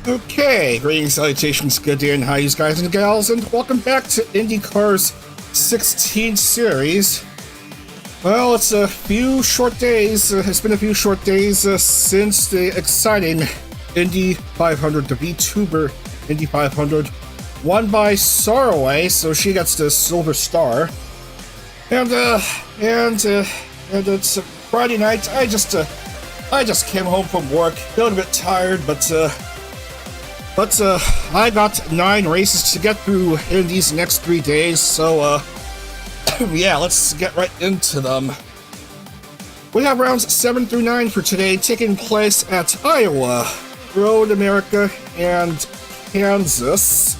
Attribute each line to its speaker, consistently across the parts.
Speaker 1: Okay, greetings, salutations, good day, and hi, you guys and gals, and welcome back to IndieCar's 16 series. Well, it's a few short days, it's been a few short days since the exciting Indy 500, the VTuber Indy 500, won by Saraway, so she gets the silver star. And it's a Friday night. I just came home from work, feeling a bit tired, but I got 9 races to get through in these next 3 days, so, yeah, let's get right into them. We have rounds 7 through 9 for today, taking place at Iowa, Road America, and Kansas.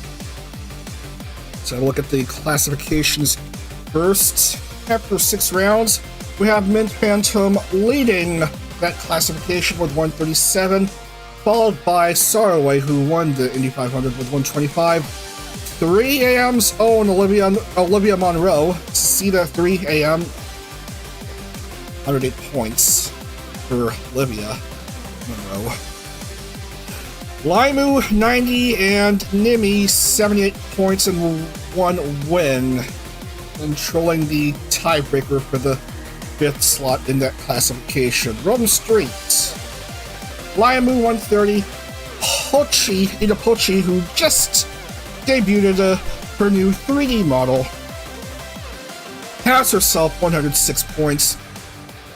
Speaker 1: So look at the classifications first. After 6 rounds, we have Mint Phantom leading that classification with 137. Followed by Saraway, who won the Indy 500 with 125. 3 AM's own Olivia Monroe, Cedar 3 AM, 108 points for Olivia Monroe. Limu 90 and Nimi 78 points and 1 win, controlling the tiebreaker for the 5th slot in that classification. Rome Street. Liamu 130, Ida Pochi, who just debuted her new 3D model, has herself 106 points.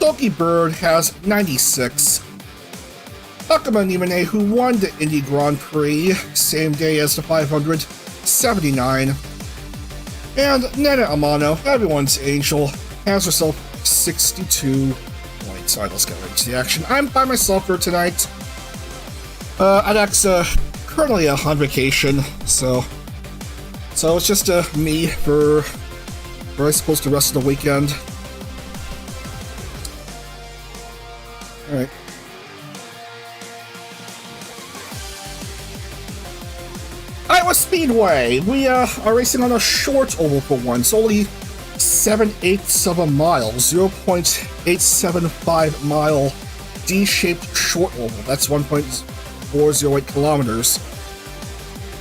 Speaker 1: Doki Bird has 96. Akama Nimane, who won the Indy Grand Prix same day as the 500, 79. And Nana Amano, everyone's angel, has herself 62 points. Alright, let's get right into the action. I'm by myself for tonight. Adak's currently on vacation, so it's just me for I suppose the rest of the weekend. Alright. Iowa Speedway! We are racing on a short oval for once, only 7/8 of a mile, 0.875 mile D-shaped short oval. That's 1.408 kilometers.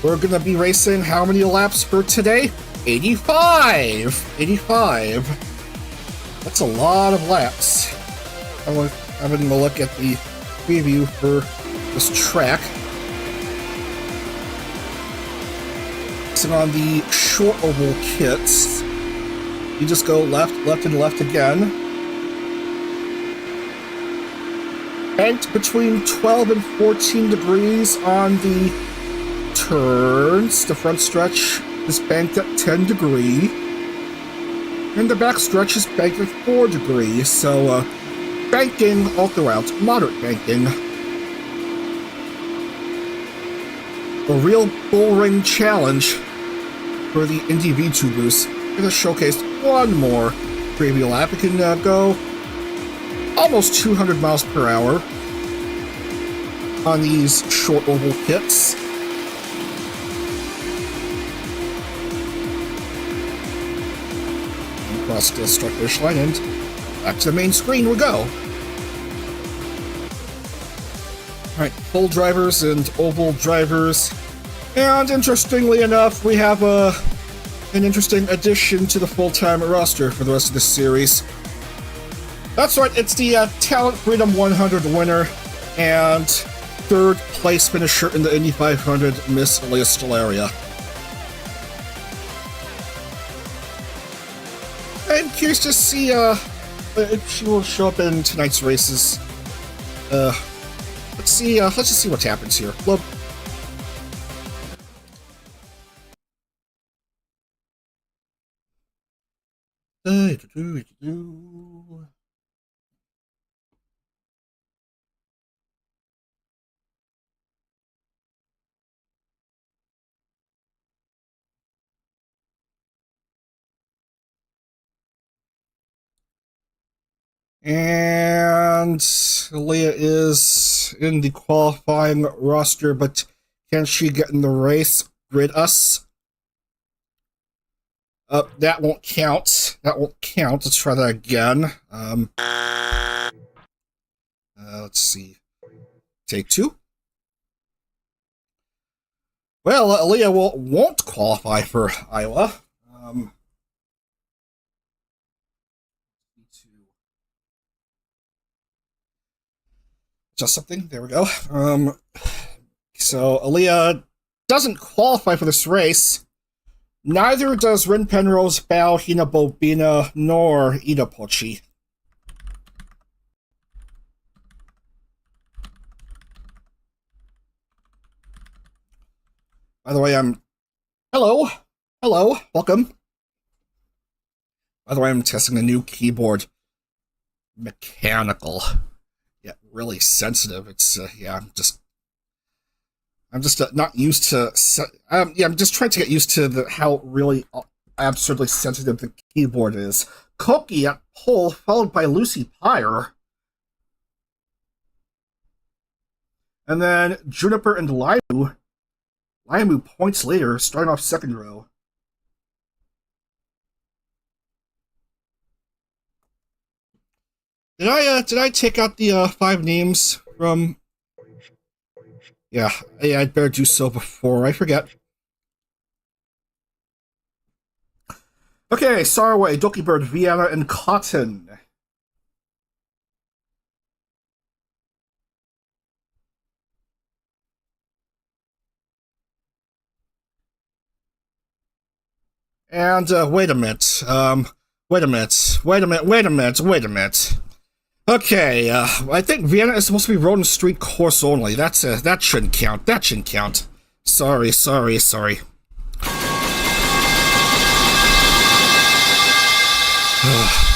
Speaker 1: We're gonna be racing how many laps for today? 85! 85. That's a lot of laps. I'm having a look at the preview for this track. Racing on the short oval kits. You just go left, left, and left again. Banked between 12 and 14 degrees on the turns. The front stretch is banked at 10 degrees. And the back stretch is banked at 4 degrees. So, banking all throughout. Moderate banking. A real bull ring challenge for the Indy VTubers. We're going to showcase one more preview lap. We can go almost 200 miles per hour on these short oval kits. Across the start finish line and back to the main screen we go. Alright, full drivers and oval drivers. And interestingly enough, we have an interesting addition to the full-time roster for the rest of this series. That's right, it's the Talent Freedom 100 winner and 3rd place finisher in the Indy 500, Miss Leah Stellaria. I'm curious to see if she will show up in tonight's races. Let's just see what happens here. Look. And Leah is in the qualifying roster, but can she get in the race? Grid us. That won't count. That won't count. Let's try that again. Let's see. Take 2. Well, Aaliyah won't qualify for Iowa. Just something. There we go. So Aaliyah doesn't qualify for this race. Neither does Rin Penrose, Bao, Hina Bobina, nor Ida Pochi. By the way, Hello, welcome. By the way, I'm testing a new keyboard. Mechanical. Yeah, really sensitive. It's, yeah, I'm just not used to, yeah, I'm just trying to get used to how really absurdly sensitive the keyboard is. Koki at pole, followed by Lucy Pyre. And then Juniper and Limu. Limu points later, starting off second row. Did I take out the 5 names from? Yeah, I'd better do so before I forget. Okay, Sarway, Doki Bird, Vienna, and Cotton. And wait a minute. Wait a minute. Okay, I think Vienna is supposed to be road and street course only. That shouldn't count. That shouldn't count. Sorry.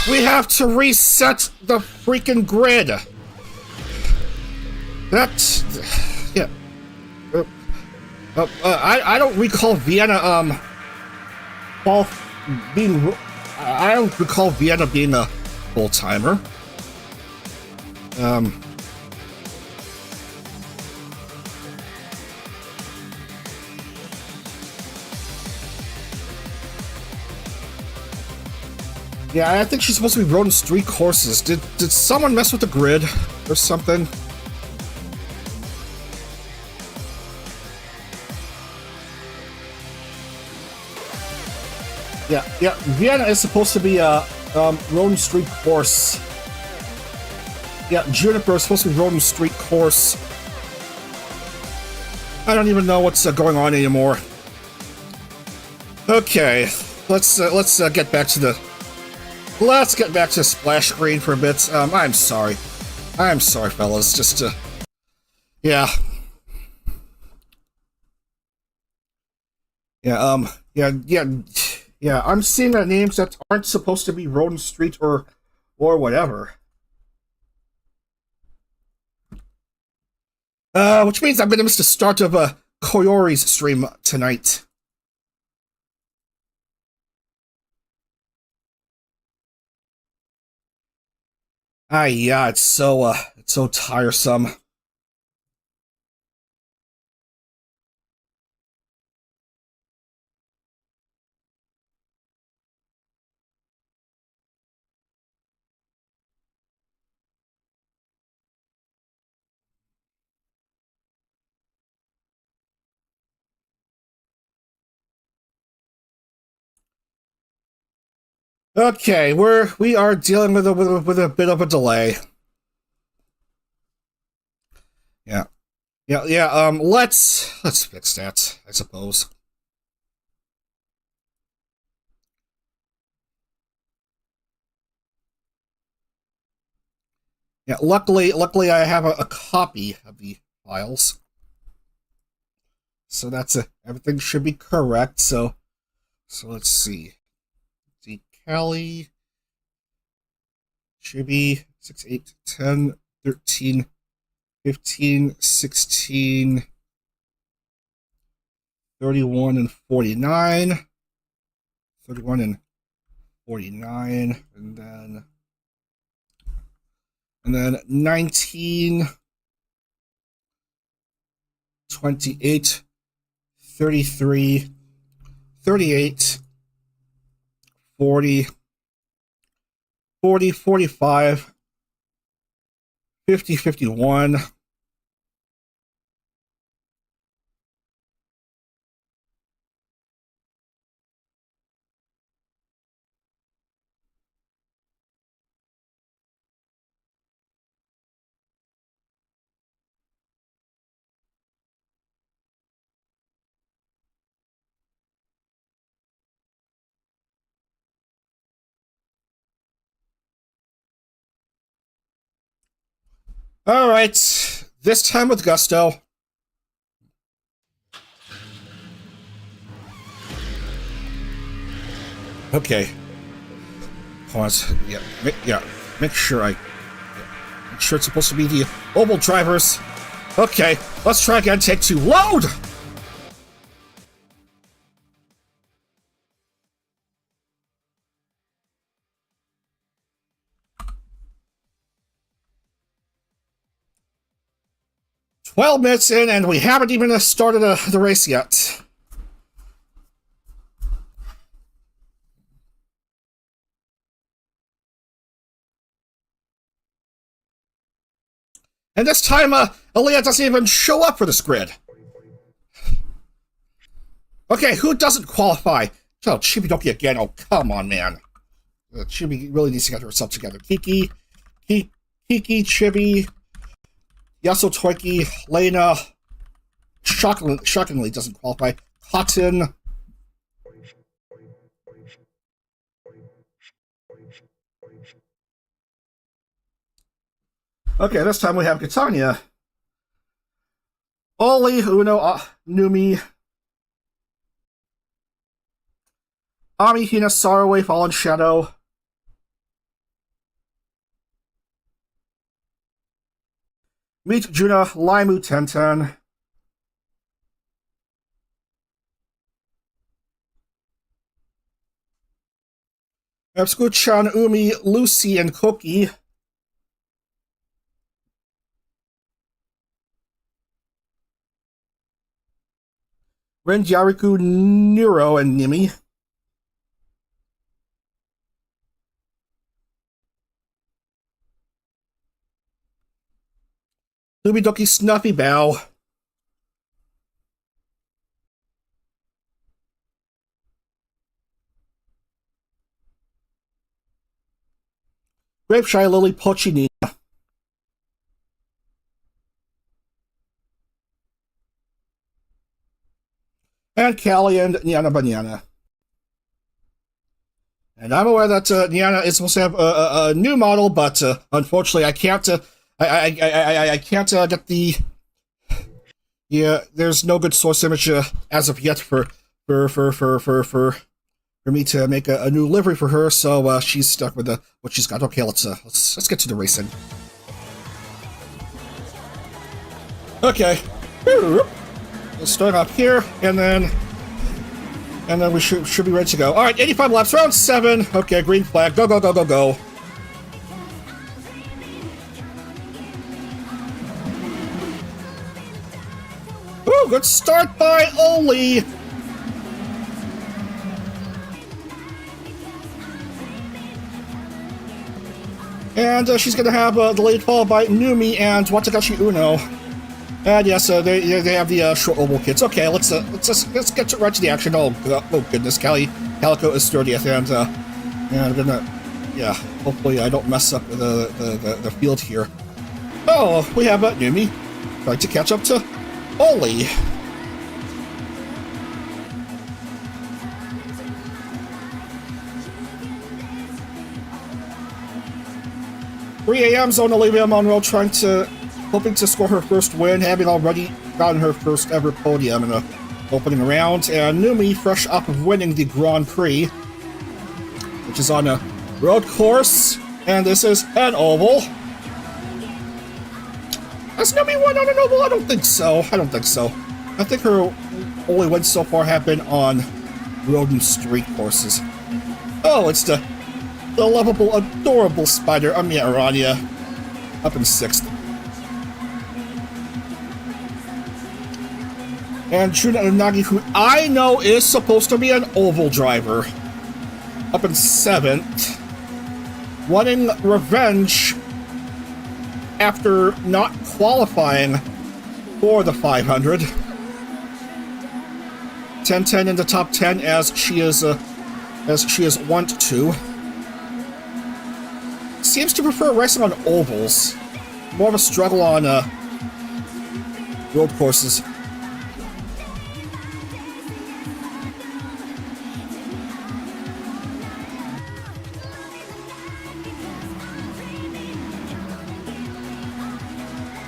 Speaker 1: We have to reset the freaking grid. Yeah. I don't recall Vienna, I don't recall Vienna being a full-timer. Yeah, I think she's supposed to be road and street courses. Did someone mess with the grid or something? Yeah, Vienna is supposed to be a road and street course. Yeah, Juniper is supposed to be road and street course. I don't even know what's going on anymore. Okay, let's get back to the splash screen for a bit. I'm sorry, fellas. Just yeah. Yeah, I'm seeing names that aren't supposed to be road and street or whatever. Which means I'm gonna miss the start of Koyori's stream tonight. Yeah, it's so tiresome. Okay, we are dealing with a bit of a delay. Yeah. Let's fix that, I suppose. Yeah, luckily I have a copy of the files. So that's everything should be correct. So let's see. See, Kelly should be 6, 8, 10, 13, 15, 16, 31, and 49. 31 and 49, and then 19, 28, 33, 38, 40, 40, 45, 50, 51, All right, this time with gusto. Okay. Hold on. Make sure make sure it's supposed to be the oval drivers. Okay, let's try again. Take 2. Load! "12 minutes in, and we haven't even started the race yet." And this time, Aaliyah doesn't even show up for this grid. Okay, who doesn't qualify? Oh, Chibi-Doki again. Oh, come on, man. Chibi really needs to get herself together. Kiki, Chibi, Yasutoiki, Lena, shockingly doesn't qualify. Cotton. Okay, this time we have Catania. Oli, Uno, Numi, Ami, Hina, Saraway, Fallen Shadow, Meet Juna, Laimu, Tenten, Absku-chan, Umi, Lucy, and Cookie. Ren, Yariku, Nero, and Nimi. Lubidoki, Snuffy, Bow. Grape Shy, Lily, Pochinina. And Callie and Niana Banana. And I'm aware that Niana is supposed to have a new model, but unfortunately I can't. I can't get the. Yeah, there's no good source image as of yet for me to make a new livery for her. So she's stuck with what she's got. Okay, let's get to the racing. Okay. Let's start up here, and then we should be ready to go. All right, 85 laps, round 7. Okay, green flag. Go, go, go, go, go. Ooh, good start by Oli. And she's gonna have the lead followed by Numi and Watagashi Uno. And yes, they have the short oval kits. Okay, let's get right to the action. Oh goodness, Calico is 30th, and I'm gonna, hopefully I don't mess up the field here. Oh, we have Numi trying to catch up to Oli. "3 a.m. zone, Olivia Monroe hoping to score her first win, having already gotten her first ever podium in the opening round, and Numi fresh up of winning the Grand Prix, which is on a road course, and this is an oval. Has Numi won on an oval? I don't think so. I think her only wins so far have been on road and street courses. Oh, it's the lovable, adorable spider, Amiya Aranya, up in 6th. And Juna Unagi, who I know is supposed to be an oval driver, up in 7th, wanting revenge after not qualifying for the 500. 10-10 in the top 10 as she is wont to. Seems to prefer racing on ovals. More of a struggle on road courses.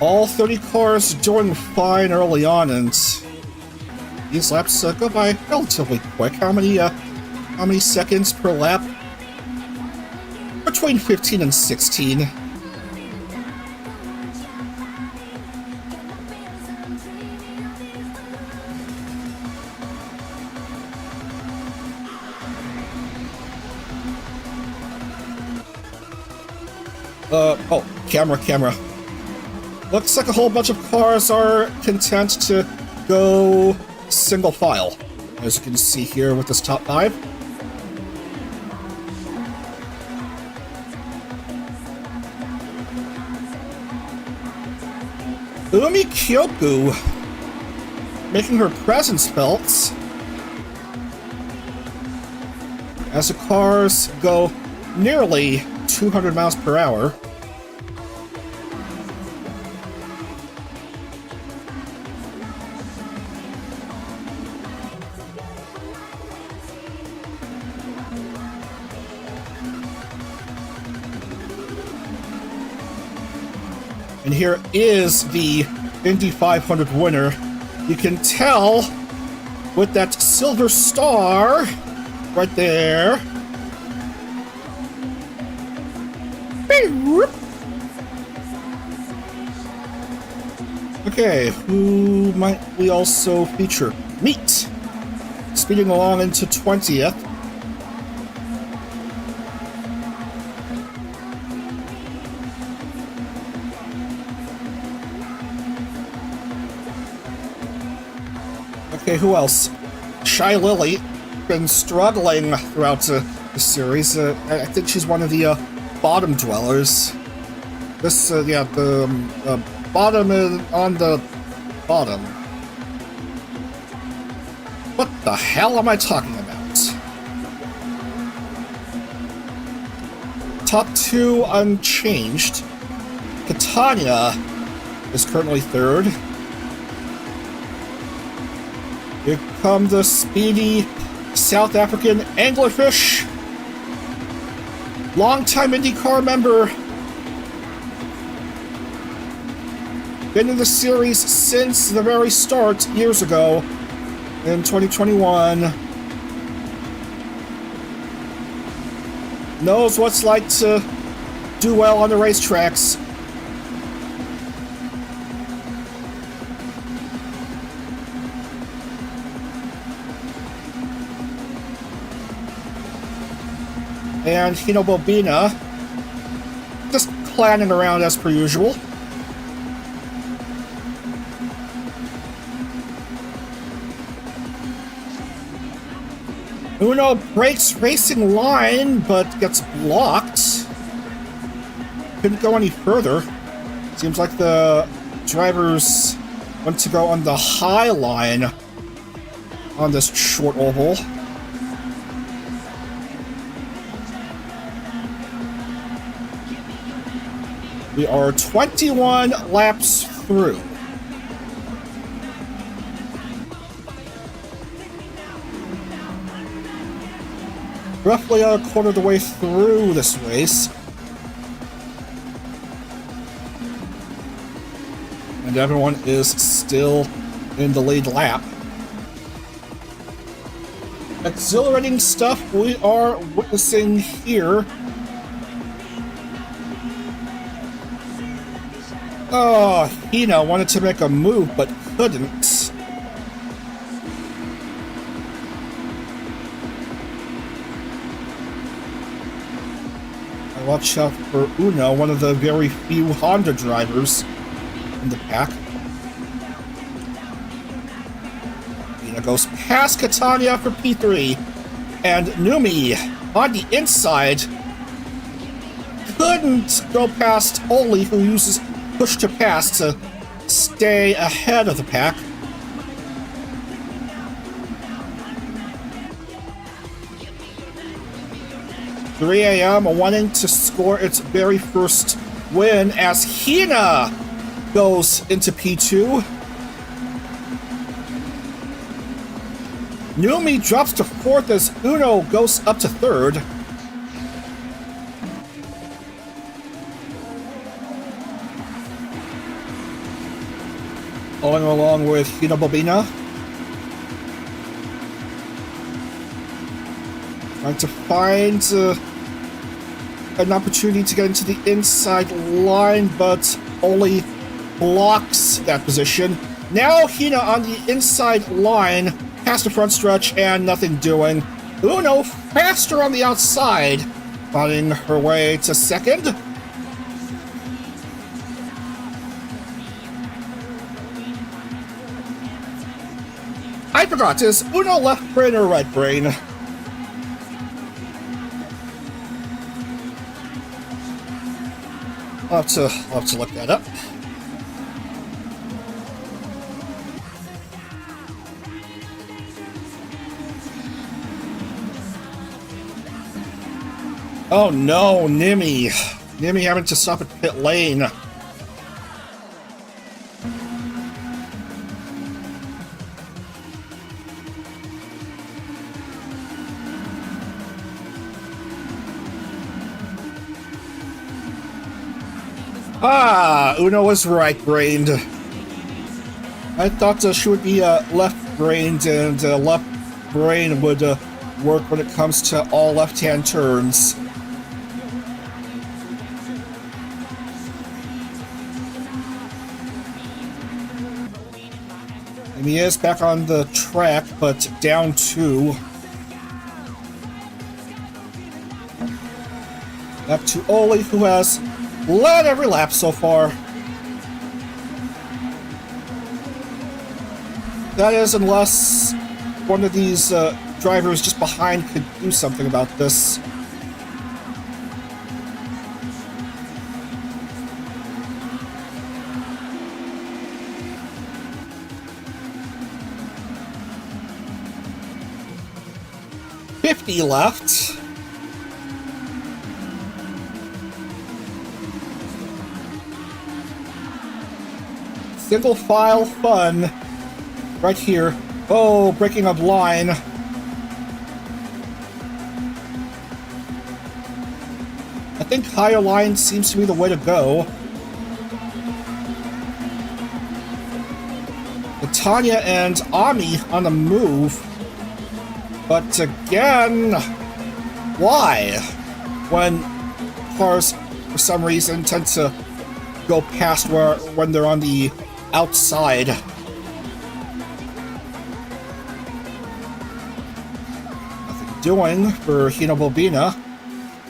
Speaker 1: All 30 cars doing fine early on, and these laps go by relatively quick. How many seconds per lap? Between 15 and 16. Oh, camera. Looks like a whole bunch of cars are content to go single file, as you can see here with this top 5. Umi Kyoku making her presence felt as the cars go nearly 200 miles per hour. And here is the Indy 500 winner. You can tell with that silver star right there. Okay, who might we also feature? Meat! Speeding along into 20th. Okay, who else? Shy Lily, been struggling throughout the series. I think she's one of the bottom dwellers. This, yeah, the bottom on the bottom. What the hell am I talking about? Top 2 unchanged. Catania is currently 3rd. Here come the speedy South African anglerfish. Longtime IndyCar member. Been in the series since the very start, years ago, in 2021. Knows what's like to do well on the racetracks. And Hino Bobina, just clowning around as per usual. Uno breaks racing line, but gets blocked. Couldn't go any further. Seems like the drivers want to go on the high line on this short oval. We are 21 laps through. Roughly a quarter of the way through this race. And everyone is still in the lead lap. Exhilarating stuff we are witnessing here. Oh, Hino wanted to make a move, but couldn't. Watch out for Uno, one of the very few Honda drivers in the pack. Hino goes past Catania for P3, and Numi on the inside couldn't go past Oli, who uses push to pass to stay ahead of the pack. .3am wanting to score its very first win as Hina goes into P2. Numi drops to 4th as Uno goes up to 3rd. Following along with Hina Bobina. Trying to find an opportunity to get into the inside line, but Oli blocks that position. Now Hina on the inside line, past the front stretch, and nothing doing. Uno faster on the outside, finding her way to second. I forgot, is Uno left brain or right brain? I'll have to look that up. Oh no, Nimi. Nimi having to stop at pit lane. Ah, Uno was right-brained. I thought she would be left-brained, and left brain would work when it comes to all left-hand turns. And he is back on the track, but down 2. Back to Oli, who has led every lap so far. That is, unless one of these drivers just behind could do something about this. .50 left. Single file fun right here. Oh, breaking up line. I think higher line seems to be the way to go. Tanya and Ami on the move. But again, why? When cars, for some reason, tend to go past when they're on the outside. Nothing doing for Hina Bobina.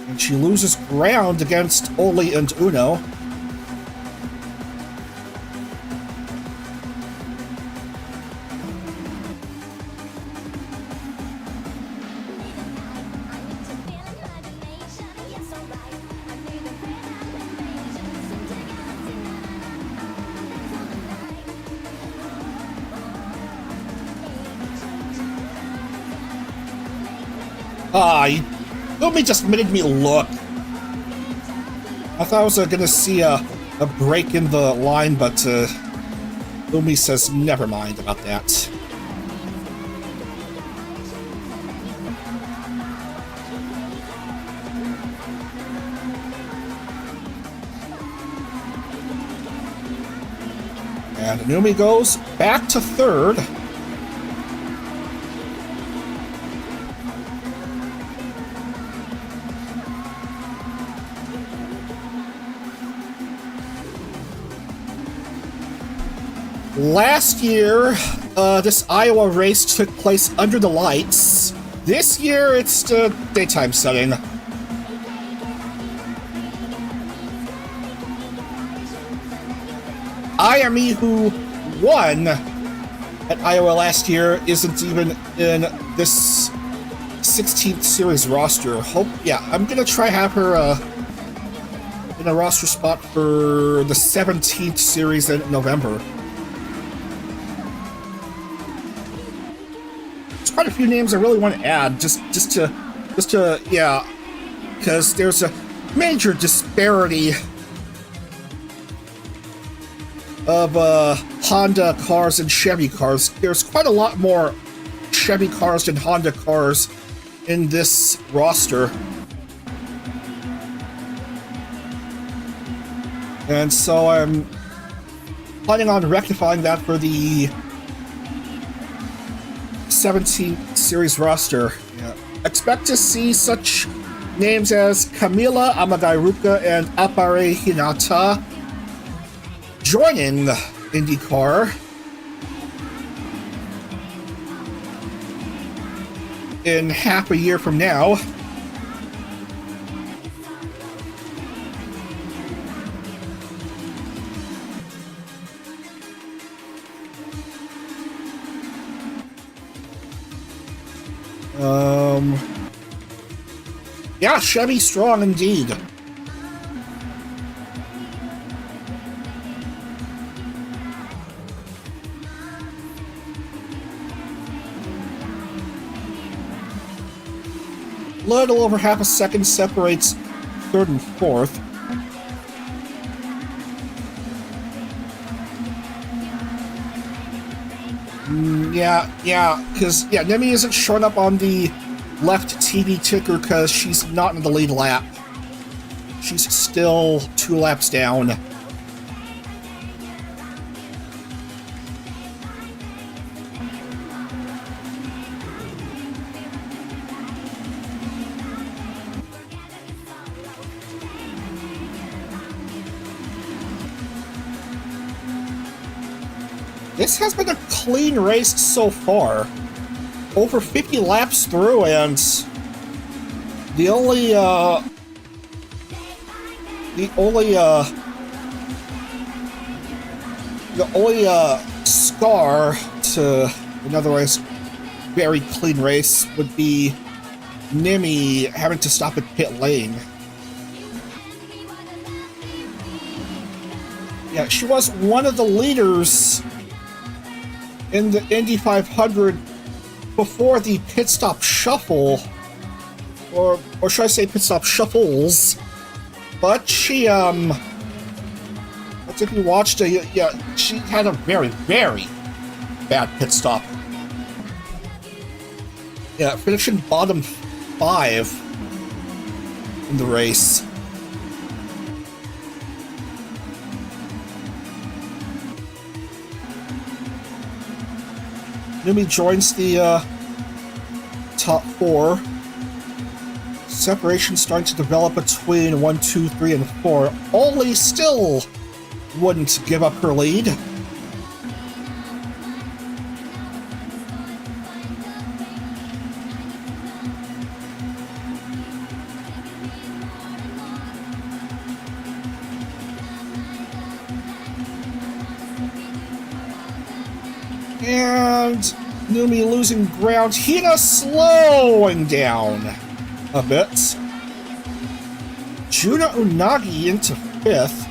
Speaker 1: And she loses ground against Oli and Uno. Lumi just made me look. I thought I was gonna see a break in the line, but Lumi says never mind about that. And Numi goes back to third. Last year, this Iowa race took place under the lights. This year, it's the daytime setting. IME, who won at Iowa last year, isn't even in this 16th series roster. I'm gonna try have her in a roster spot for the 17th series in November. Quite a few names I really want to add, just to yeah, because there's a major disparity of Honda cars and Chevy cars. There's quite a lot more Chevy cars than Honda cars in this roster, and so I'm planning on rectifying that for the 17 series roster. Yeah. Expect to see such names as Camila Amadairuka and Apare Hinata joining IndyCar in half a year from now. Yeah, Chevy strong indeed. Little over half a second separates third and fourth. Because Nemi isn't showing up on the left TV ticker because she's not in the lead lap. She's still 2 laps down. This has been a clean race so far. Over 50 laps through, and the only scar to an otherwise very clean race would be Nimi having to stop at pit lane. Yeah, she was one of the leaders in the Indy 500 before the pit stop shuffle, or should I say pit stop shuffles, but she, I think we watched she had a very, very bad pit stop. Yeah, finishing bottom 5 in the race. Numi joins the top 4. Separation starting to develop between 1, 2, 3, and 4. Oli still wouldn't give up her lead. And Numi losing ground. Hina slowing down a bit. Juna Unagi into 5th.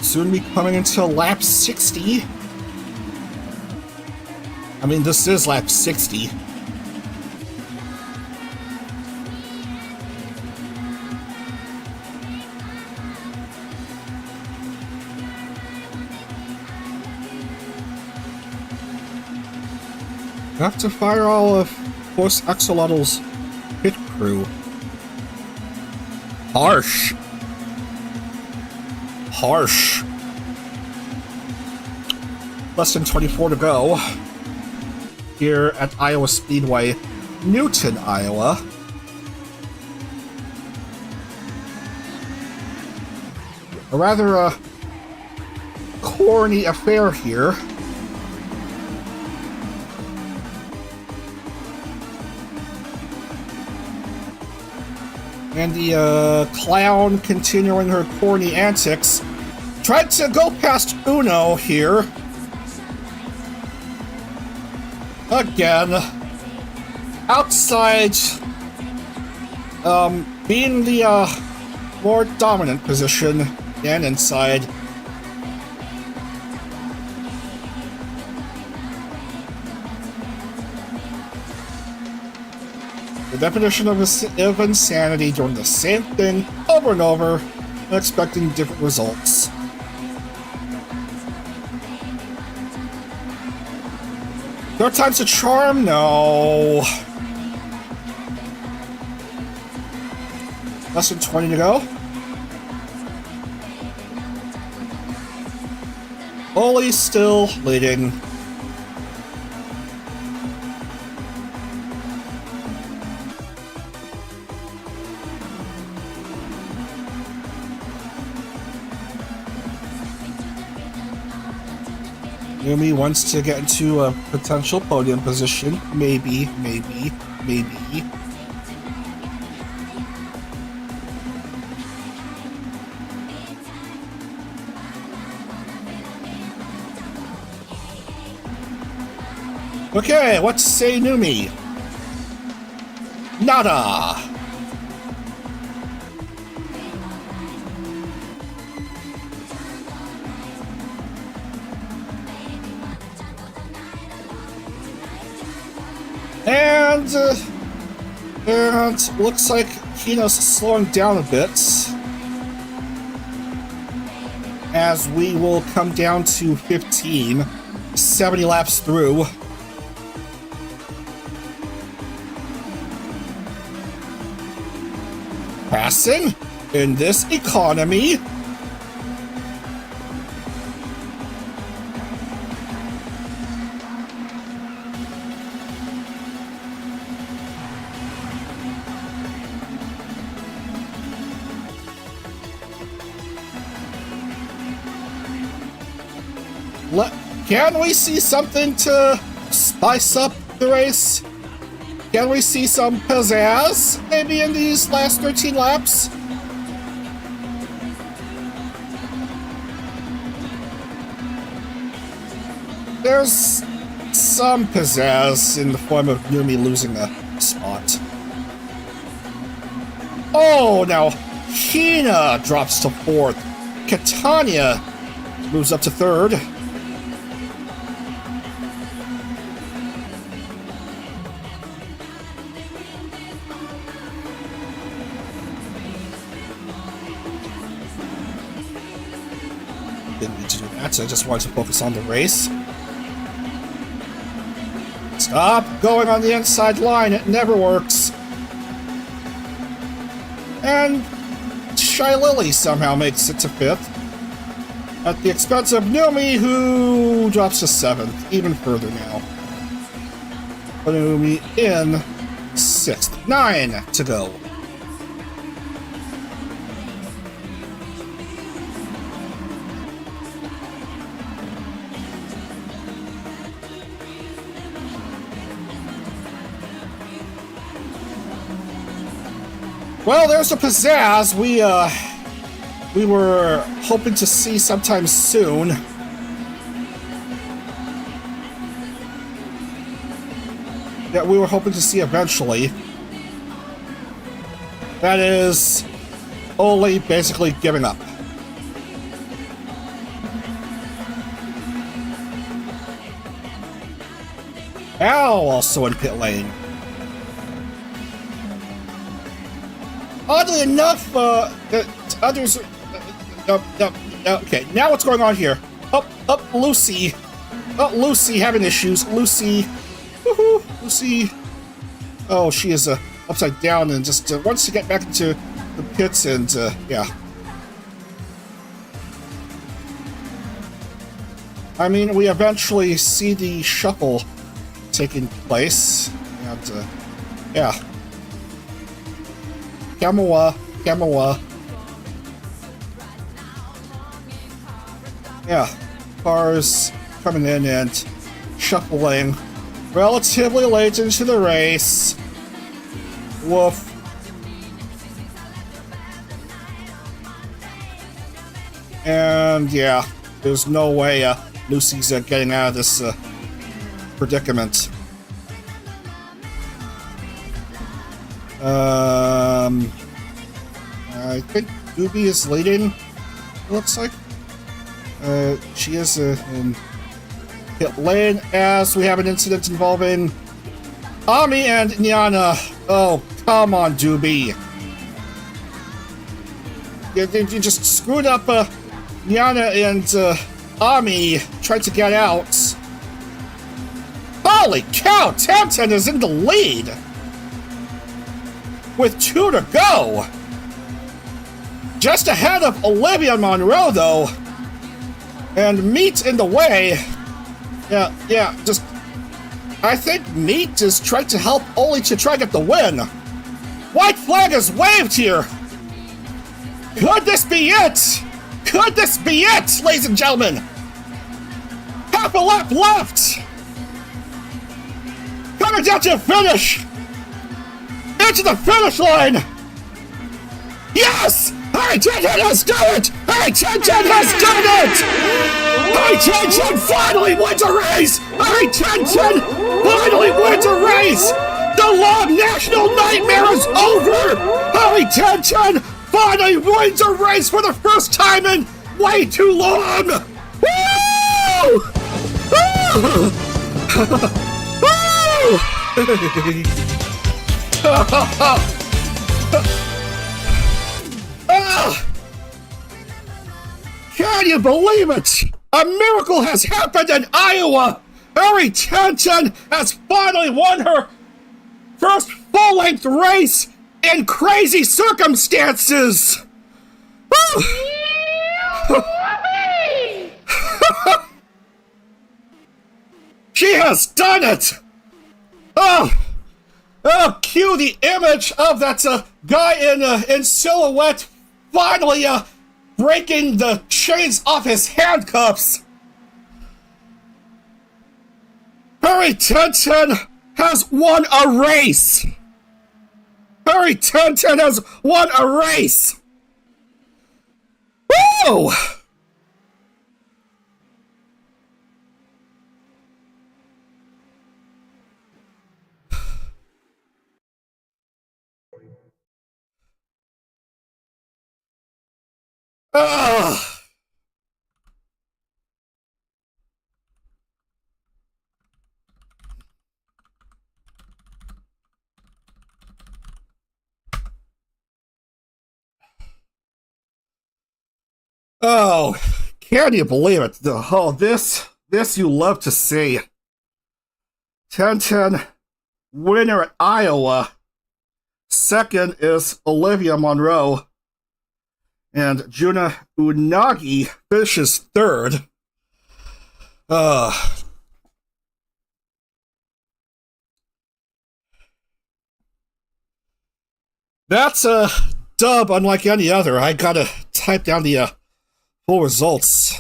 Speaker 1: Soon be coming into lap 60. I mean, this is lap 60. Have to fire all of Force Axolotl's pit crew. Harsh. Harsh. Less than 24 to go here at Iowa Speedway, Newton, Iowa. A rather corny affair here. And the clown continuing her corny antics. Tried to go past Uno here. Again. Outside. Being the more dominant position than inside. The definition of insanity, doing the same thing over and over and expecting different results. Third time's a charm? No. Less than 20 to go. Oli still leading. Yumi wants to get into a potential podium position. Maybe. Okay, what say Numi? Nada! And looks like Hina's slowing down a bit as we will come down to 15, 70 laps through. Passing in this economy. Can we see something to spice up the race? Can we see some pizzazz maybe in these last 13 laps? There's some pizzazz in the form of Numi losing a spot. Oh, now Hina drops to 4th. Catania moves up to 3rd. Didn't need to do that, so I just wanted to focus on the race. Stop going on the inside line, it never works. And Shy Lily somehow makes it to 5th. At the expense of Numi, who drops to 7th, even further now. Numi in 6th. 9 to go. Well, there's a pizzazz we were hoping to see sometime soon. That we were hoping to see eventually. That is Oli basically giving up. Al also in pit lane. Oddly enough, others... okay, now what's going on here? Up, Lucy. Oh, Lucy having issues. Lucy. Woohoo, Lucy. Oh, she is upside down and just wants to get back into the pits and, yeah. I mean, we eventually see the shuffle taking place. And, yeah. Kamawa. Yeah, cars coming in and shuffling relatively late into the race. Woof. And yeah, there's no way Lucy's getting out of this predicament. I think Ubi is leading, it looks like. She is in pit lane as we have an incident involving Ami and Nyana. Oh, come on, Doobie. You just screwed up Nyana and Ami tried to get out. Oh! Holy cow, 10-10 is in the lead with 2 to go. Just ahead of Olivia Monroe, though. And Meat in the way. Yeah, just... I think Meat is trying to help Oli to try to get the win. White flag is waved here. Could this be it? Could this be it, ladies and gentlemen? Half a lap left. Coming down to the finish. Into the finish line. Yes! Harry 10-10 has done it! Harry 10-10 has done it! Harry 10-10 finally wins a race! Harry 10-10 finally wins a race! The long national nightmare is over! Harry 10-10 finally wins a race for the first time in way too long! Woo! Woo! Can you believe it? A miracle has happened in Iowa! Harry 10-10 has finally won her first full-length race in crazy circumstances! She has done it! Oh, cue the image of that guy in silhouette finally breaking the chains off his handcuffs. Harry 10-10 has won a race. Harry 10-10 has won a race. Woo! Oh, can you believe it? Oh, this you love to see. 10-10 winner at Iowa. Second is Olivia Monroe. And Juna Unagi finishes third. That's a dub unlike any other. I gotta type down the full results.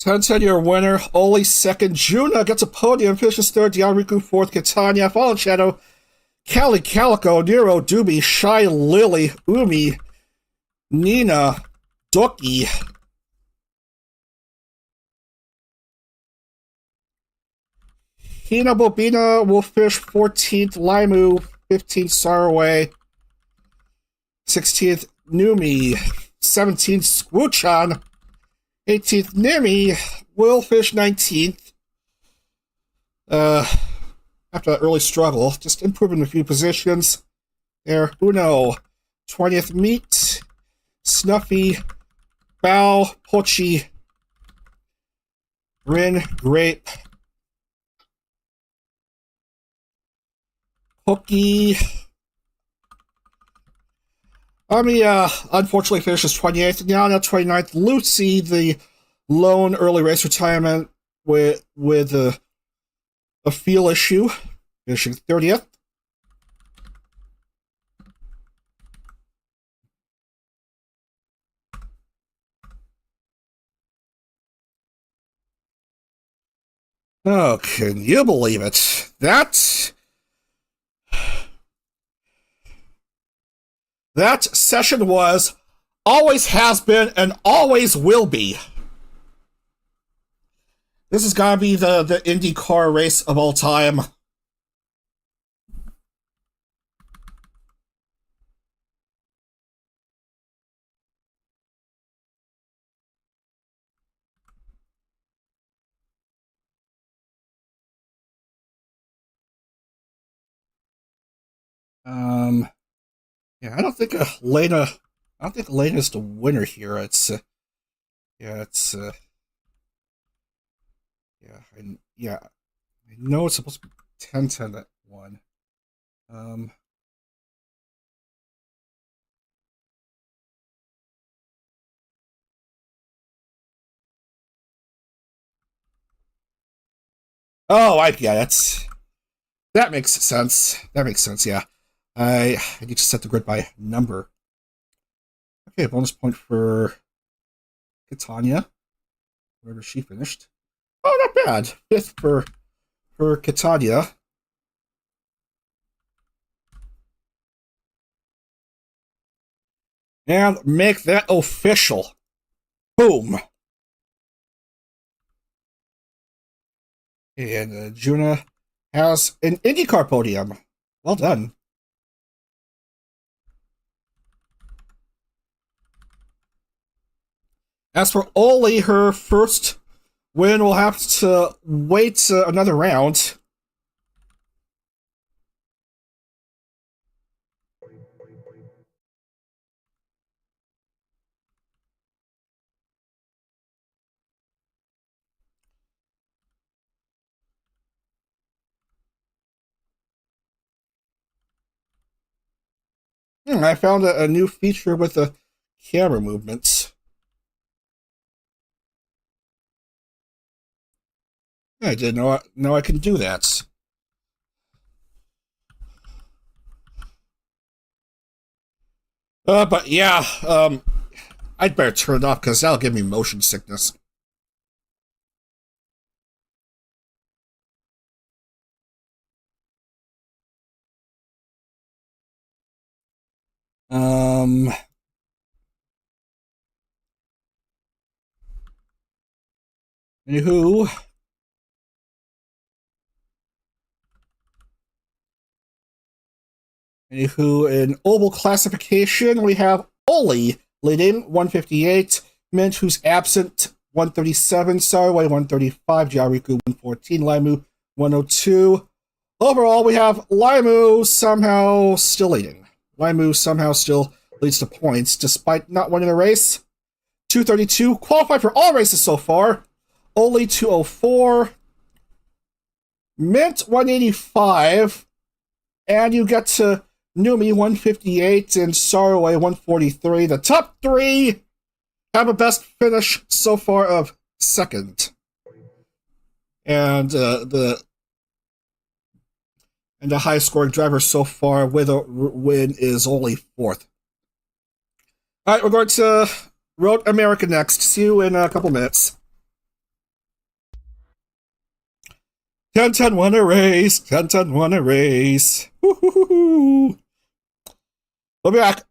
Speaker 1: Ten-year winner, Oli second, Juna gets a podium, finishes third, Diariku fourth, Catania, Fallen Shadow, Cali Calico, Nero, Doobie, Shy Lily, Umi, Nina, Doki. Hina Bobina will finish 14th, Laimu 15th, Saraway 16th, Numi 17th, Squuchan 18th, Nimi will finish 19th. After that early struggle, just improving a few positions. There, Uno 20th, Meat, Snuffy, Bao, Pochi, Rin, Grape, Hookie. Army, unfortunately finishes 28th. Now 29th. Lucy, the lone early race retirement with a feel issue, finishing 30th. Oh, can you believe it? That session was, always has been, and always will be. This is gotta be the IndyCar race of all time. Yeah, I don't think Elena is the winner here. Yeah, it's yeah, I know it's supposed to be 10-10 that one. Um, oh, that makes sense. That makes sense. Yeah, I need to set the grid by number. Okay, bonus point for Catania, wherever she finished. Oh, not bad. Fifth for Catania. And make that official. Boom. And Juna has an IndyCar podium. Well done. As for Oli, her first win will have to wait another round. I found a new feature with the camera movements. I didn't know I can do that. But yeah, I'd better turn it off because that'll give me motion sickness. Um, Anywho, in oval classification, we have Oli leading 158, Mint, who's absent 137, Sarway 135, Jariku 114, Laimu 102. Overall, we have Laimu somehow still leading. Laimu somehow still leads the points despite not winning a race. 232, qualified for all races so far. Oli 204, Mint 185, and you get to Numi 158 and Sarway 143. The top three have a best finish so far of second. And the highest scoring driver so far with a win is only fourth. All right, we're going to Road America next. See you in a couple minutes. 10-10 won a race. 10-10 won a race. Woo-hoo-hoo-hoo. We'll be back.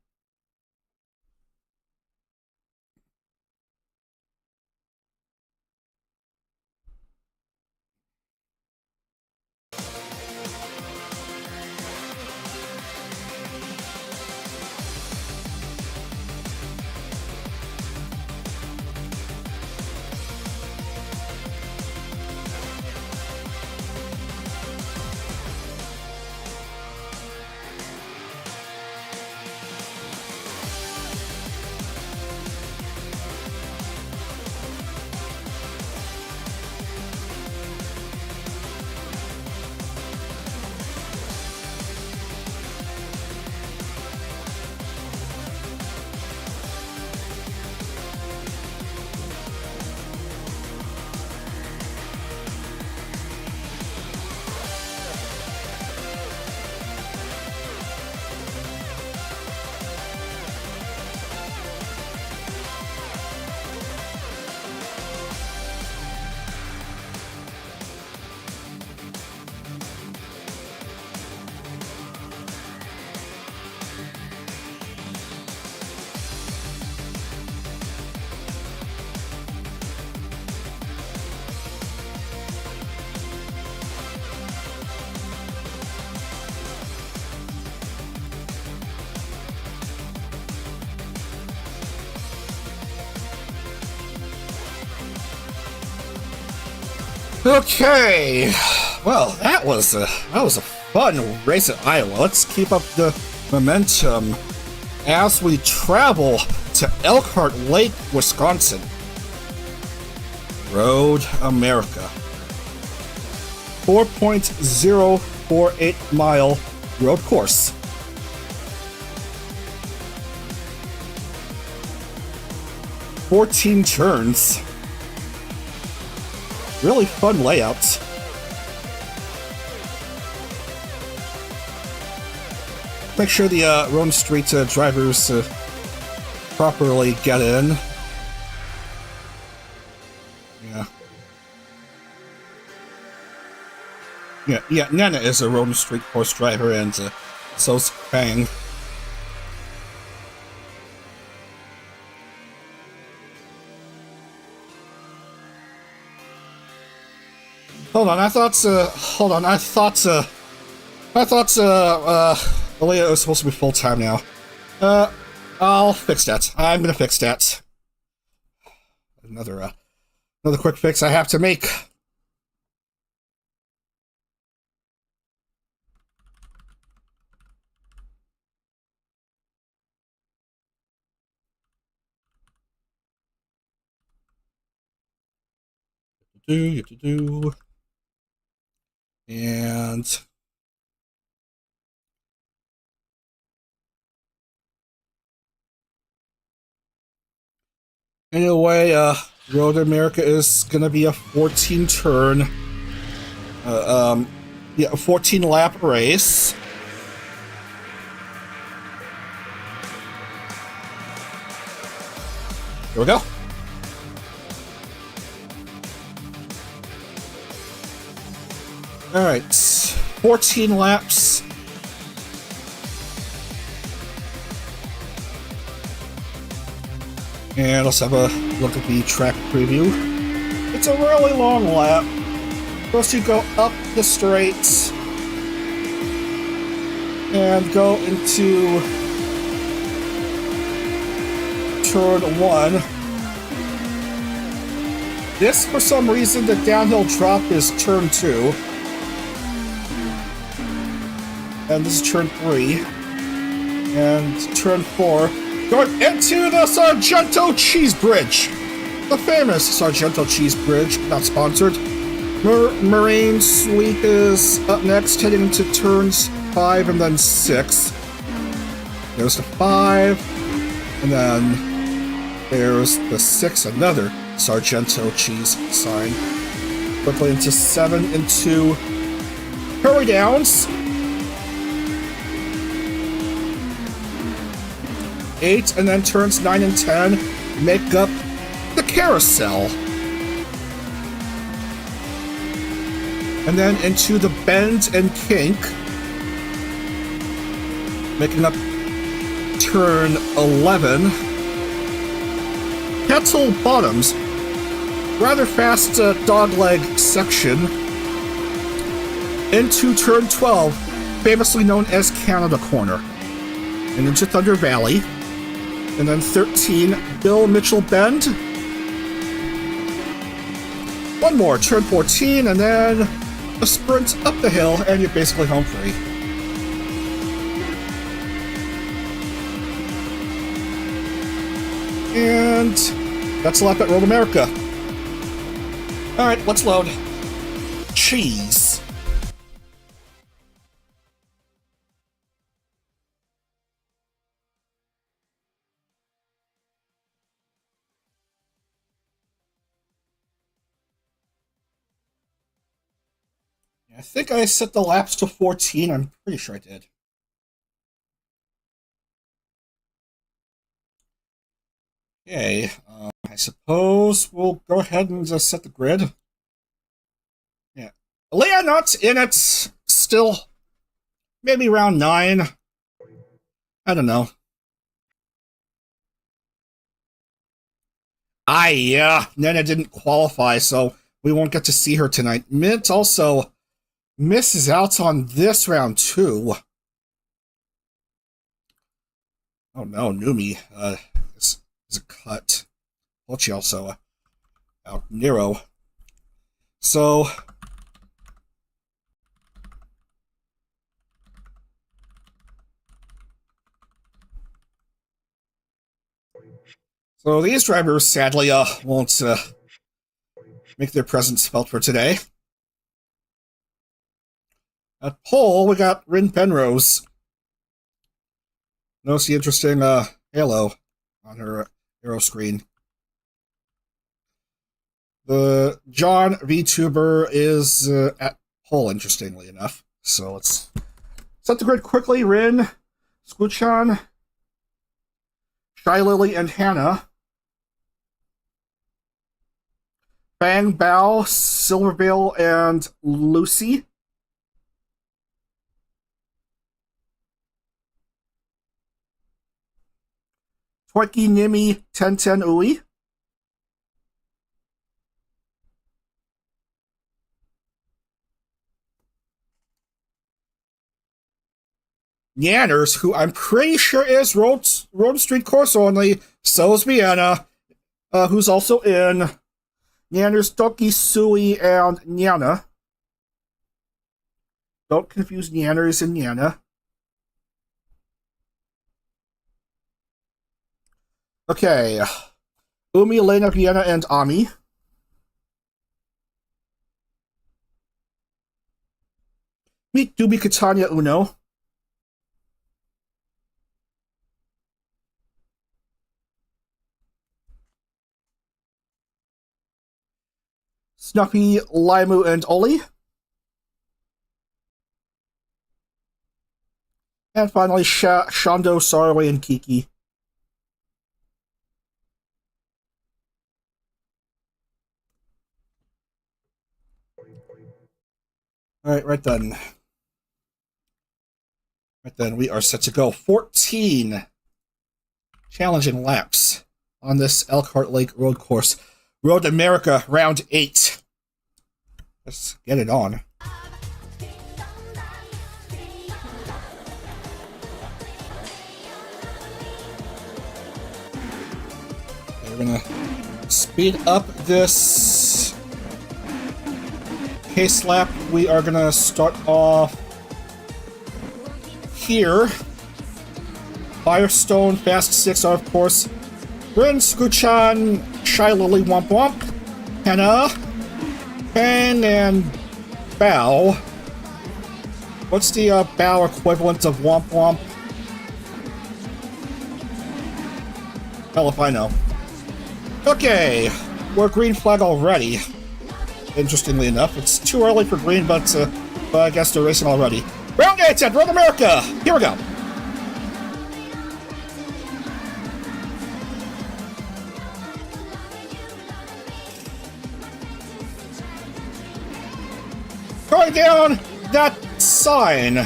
Speaker 1: Okay, well, that was a fun race at Iowa. Let's keep up the momentum as we travel to Elkhart Lake, Wisconsin. Road America. 4.048 mile road course. "14 turns. Really fun layouts. Make sure the road and street drivers properly get in. Yeah, Nana is a road and street course driver, and so's Fang. Hold on, I thought Aaliyah was supposed to be full-time now. I'll fix that. I'm gonna fix that. Another quick fix I have to make. You have to do. And anyway, Road America is gonna be a 14 turn, a 14 lap race. Here we go. All right, 14 laps. And let's have a look at the track preview. It's a really long lap. First you go up the straight and go into turn 1. This, for some reason, the downhill drop is turn 2. And this is turn 3. And turn 4. Going into the Sargento Cheese Bridge. The famous Sargento Cheese Bridge, not sponsored. Marine Sweep is up next, heading into turns 5 and then 6. There's the 5, and then there's the 6, another Sargento Cheese sign. Quickly into 7 into Hurry Downs. 8, and then turns 9 and 10 make up the carousel. And then into the Bend and Kink, making up turn 11. Kettle Bottoms, rather fast dogleg section, into turn 12, famously known as Canada Corner, and into Thunder Valley. And then 13, Bill Mitchell Bend. One more, turn 14, and then a sprint up the hill, and you're basically home free. And that's a lap at Road America. Alright, let's load. Cheese. I think I set the laps to 14. I'm pretty sure I did. Okay, I suppose we'll go ahead and just set the grid. Yeah. Leah not in it still. Maybe round 9. I don't know. Nana didn't qualify, so we won't get to see her tonight. Mint also misses out on this round too. Oh no, Numi is a cut. Pochi also out. Nero So these drivers sadly won't make their presence felt for today. At pole, we got Rin Penrose. Notice the interesting halo on her aero screen. The John VTuber is at pole, interestingly enough. So let's set the grid quickly. Rin, Skuchan, Shy Lily, and Hannah. Bang, Bao, Silvervale, and Lucy. Twiki, Nimi, Tenten, Ui. Yanners, who I'm pretty sure is Road Street course only. So is Vienna, who's also in. Yanners, Toki, Sui, and Nyana. Don't confuse Yanners and Nyana. Okay. Umi, Lena, Vienna, and Ami. Meet Dubi, Catania, Uno. Snuffy, Limu, and Oli. And finally, Shando, Saraway, and Kiki. Alright, right then. Right then, we are set to go. 14 challenging laps on this Elkhart Lake road course. Road America, round 8. Let's get it on. Okay, we're gonna speed up this pace lap. We are gonna start off here. Firestone, Fast 6 are, of course, Bryn, Skuchan, Shy Lily, Womp Womp, Hannah, Fan, and Bao. What's the Bao equivalent of Womp Womp? Hell if I know. Okay, we're green flag already. Interestingly enough, it's too early for green, but I guess they're racing already. Round 8 at Road America! Here we go! Going down that sign.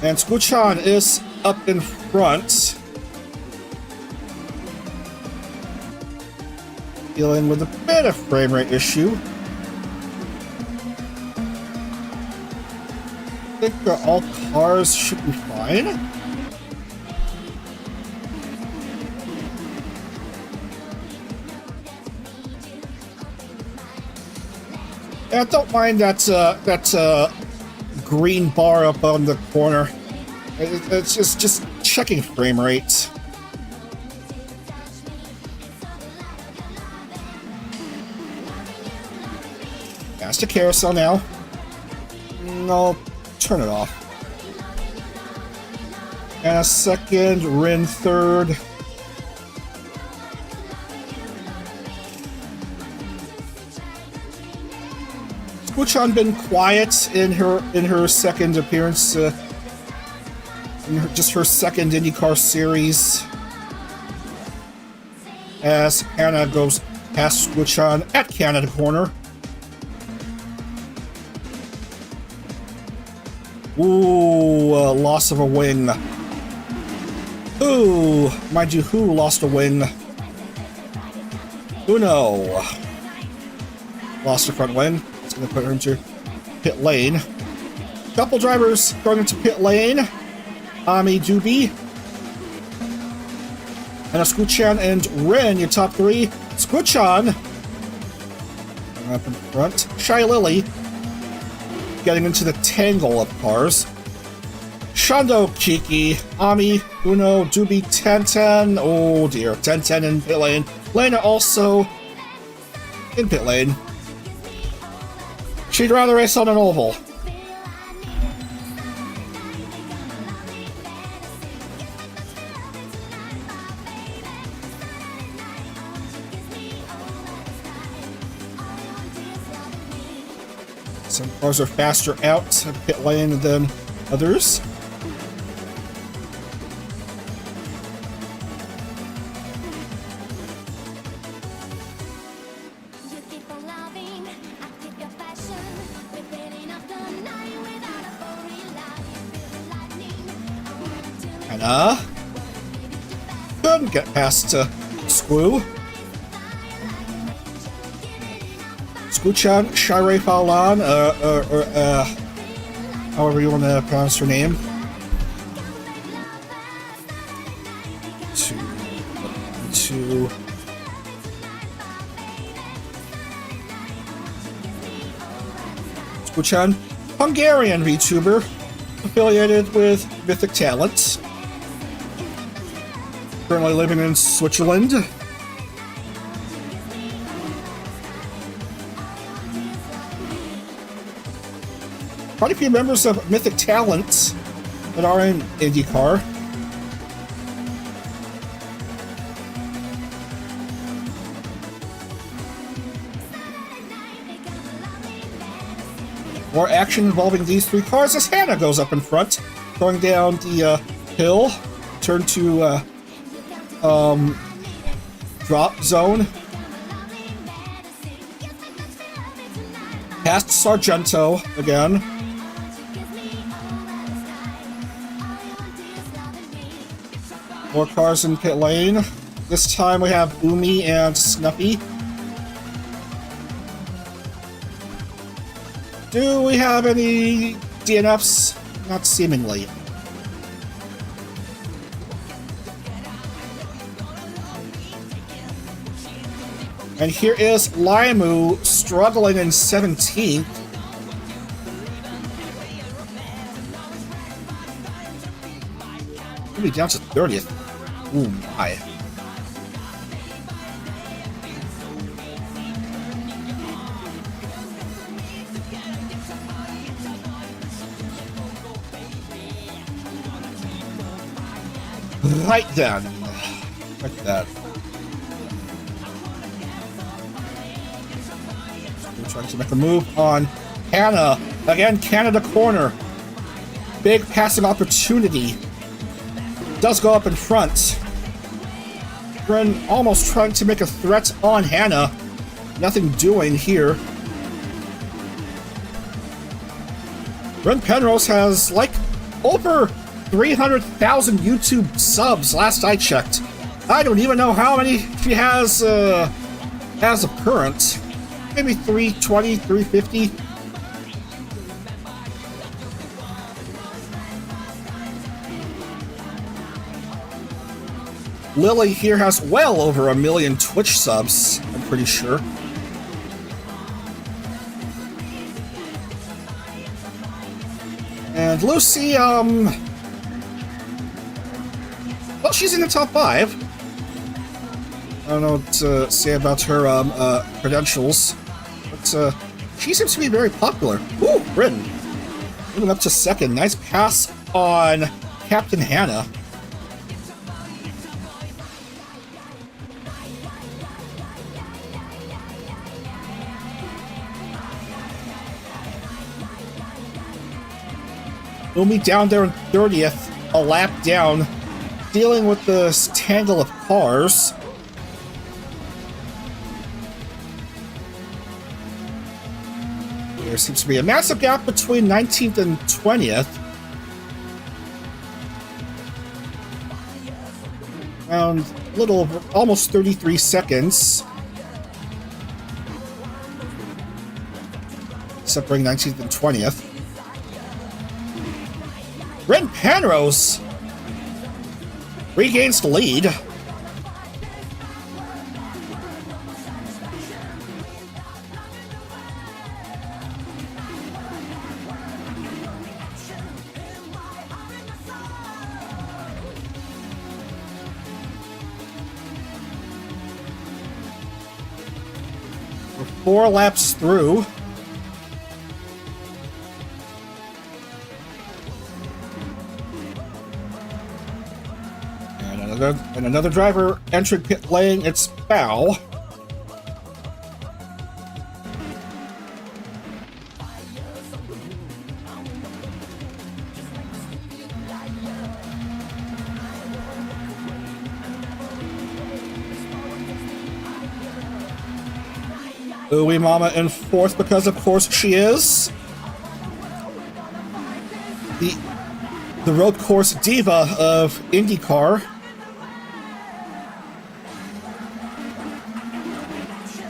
Speaker 1: And Skuchan is up in front. Dealing with a bit of frame rate issue. I think all cars should be fine. Yeah, don't mind that green bar up on the corner. It's just checking frame rate. Past a carousel now. No, turn it off. And a second, Rin third. Skuchan been quiet in her second appearance, just her second IndyCar series. As Hannah goes past Skuchan at Canada corner. Ooh, loss of a wing. Ooh, mind you, who lost a wing? Uno lost a front wing. It's going to put her into pit lane. Couple drivers going into pit lane. Ami Doobie. And Squoo-chan and Rin, your top three. Squoo-chan up in front. Shy Lily getting into the tangle of cars. Shondo, Kiki, Ami, Uno, Doobie, Tenten. Oh dear, Tenten in pit lane. Lena also in pit lane. She'd rather race on an oval. Some cars are faster out of pit lane than others. Hannah couldn't get past Squoo. Squoo-chan, Shire Falan, however you want to pronounce her name. Two. Squoo-chan, Hungarian VTuber, affiliated with Mythic Talent. Currently living in Switzerland. Quite a few members of Mythic Talent that are in IndieCar. More action involving these three cars as Hannah goes up in front, going down the hill, turn to drop zone. Past Sargento again. More cars in pit lane. This time we have Umi and Snuffy. Do we have any DNFs? Not seemingly. And here is Limu struggling in 17th. Maybe down to 30th. Ooh, my. Right then. Like that. We're trying to make a move on Hannah. Again, Canada corner. Big passing opportunity. Does go up in front. Ren almost trying to make a threat on Hannah. Nothing doing here. Ren Penrose has like over 300,000 YouTube subs last I checked. I don't even know how many she has as a current. Maybe 320, 350. Lily here has well over 1 million Twitch subs, I'm pretty sure. And Lucy, well, she's in the top 5. I don't know what to say about her credentials, but she seems to be very popular. Ooh, Britain. Moving up to second. Nice pass on Captain Hannah. Umi down there in 30th, a lap down, dealing with this tangle of cars. There seems to be a massive gap between 19th and 20th. Around a little over, almost 33 seconds. Separating 19th and 20th. Ren Penrose regains the lead. 4 laps through. And another driver entering pit lane. It's Bow. Ooey Mama in 4th because of course she is. The road course diva of IndyCar.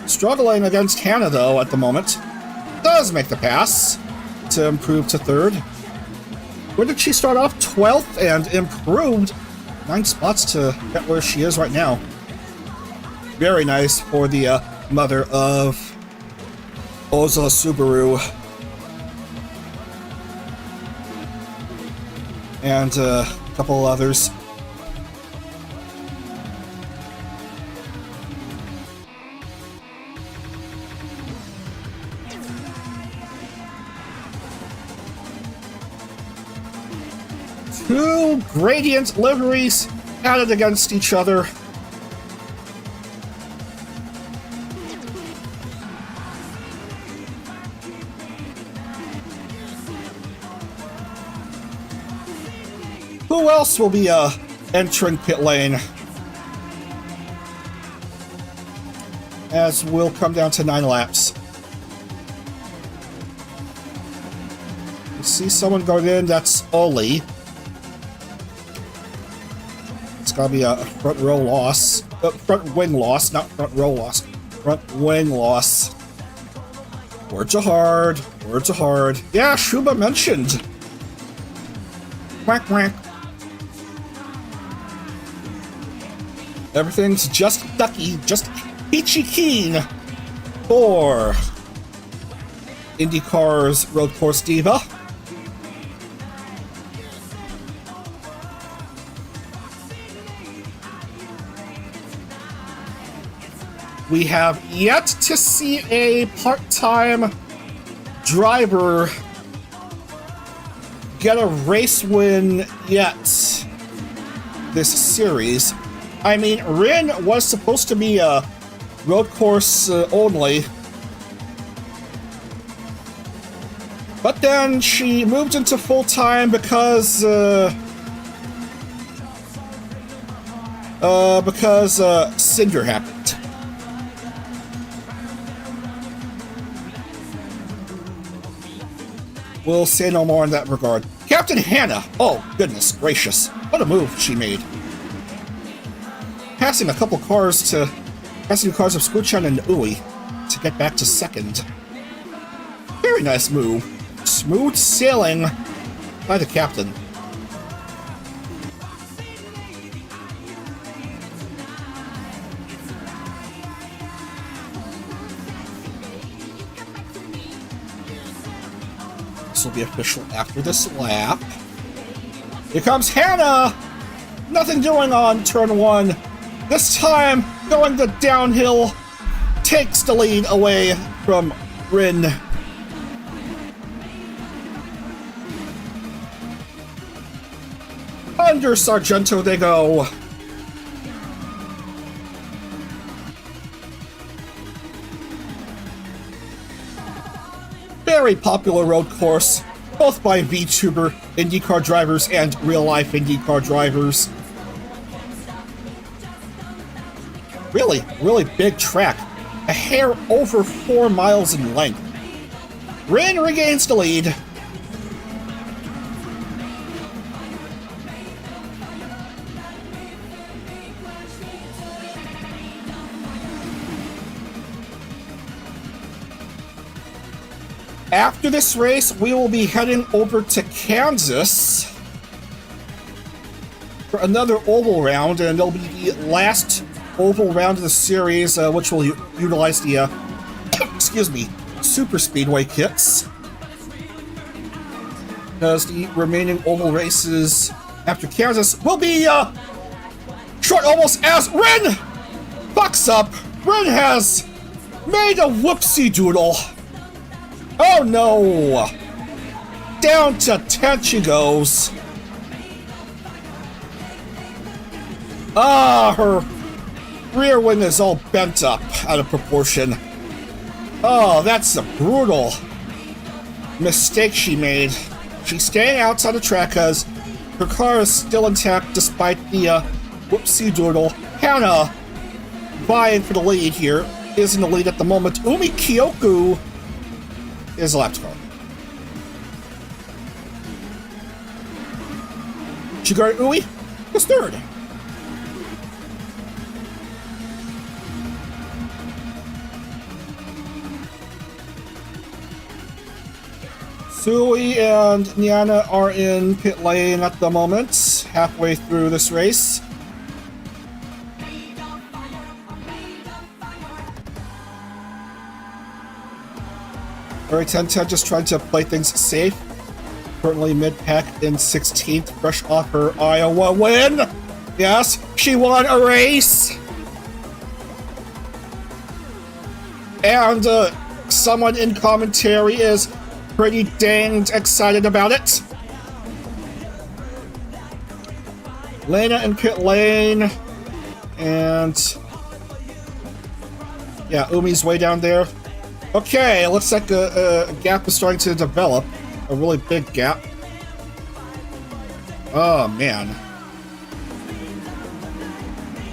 Speaker 1: Struggling against Hannah though at the moment. Does make the pass to improve to 3rd. Where did she start off? 12th and improved 9 spots to get where she is right now. Very nice for the mother of Oza Subaru. And a couple others. Two gradient liveries added against each other. Who else will be entering pit lane? As we'll come down to 9 laps. You see someone going in, that's Oli. It's gotta be a front row loss. Front wing loss, not front row loss. Front wing loss. Words are hard. Words are hard. Yeah, Shuba mentioned. Quack, quack. Everything's just ducky, just peachy keen for IndyCar's road course diva. We have yet to see a part-time driver get a race win yet this series. I mean, Rin was supposed to be a road course only, but then she moved into full-time because Cinder happened. We'll say no more in that regard. Captain Hannah! Oh, goodness gracious. What a move she made. Passing a couple cars of Skuchan and Uwe to get back to 2nd. Very nice move. Smooth sailing by the captain. This will be official after this lap. Here comes Hannah! Nothing doing on turn 1. This time, going the downhill, takes the lead away from Rin. Under Sargento they go. Very popular road course, both by VTuber IndyCar drivers and real-life IndyCar drivers. Really, really big track. A hair over 4 miles in length. Rin regains the lead. After this race, we will be heading over to Kansas for another oval round, and it'll be the last oval round of the series, which will utilize the excuse me, superspeedway kits, because the remaining oval races after Kansas will be short, almost as Rin fucks up. Rin has Made a whoopsie doodle. Oh no. Down to 10 she goes. Ah, her rear wing is all bent up out of proportion. Oh, that's a brutal mistake she made. She's staying outside the track because her car is still intact despite the whoopsie doodle. Hannah, vying for the lead here, is in the lead at the moment. Umi Kyoku is a lap car. Shigari Ui is third. Sui and Niana are in pit lane at the moment, halfway through this race. Very 10-10 just trying to play things safe. Currently mid-pack in 16th, fresh off her Iowa win. Yes, she won a race. And someone in commentary is pretty danged excited about it. Lena in pit lane. And yeah, Umi's way down there. Okay, it looks like a gap is starting to develop. A really big gap. Oh, man.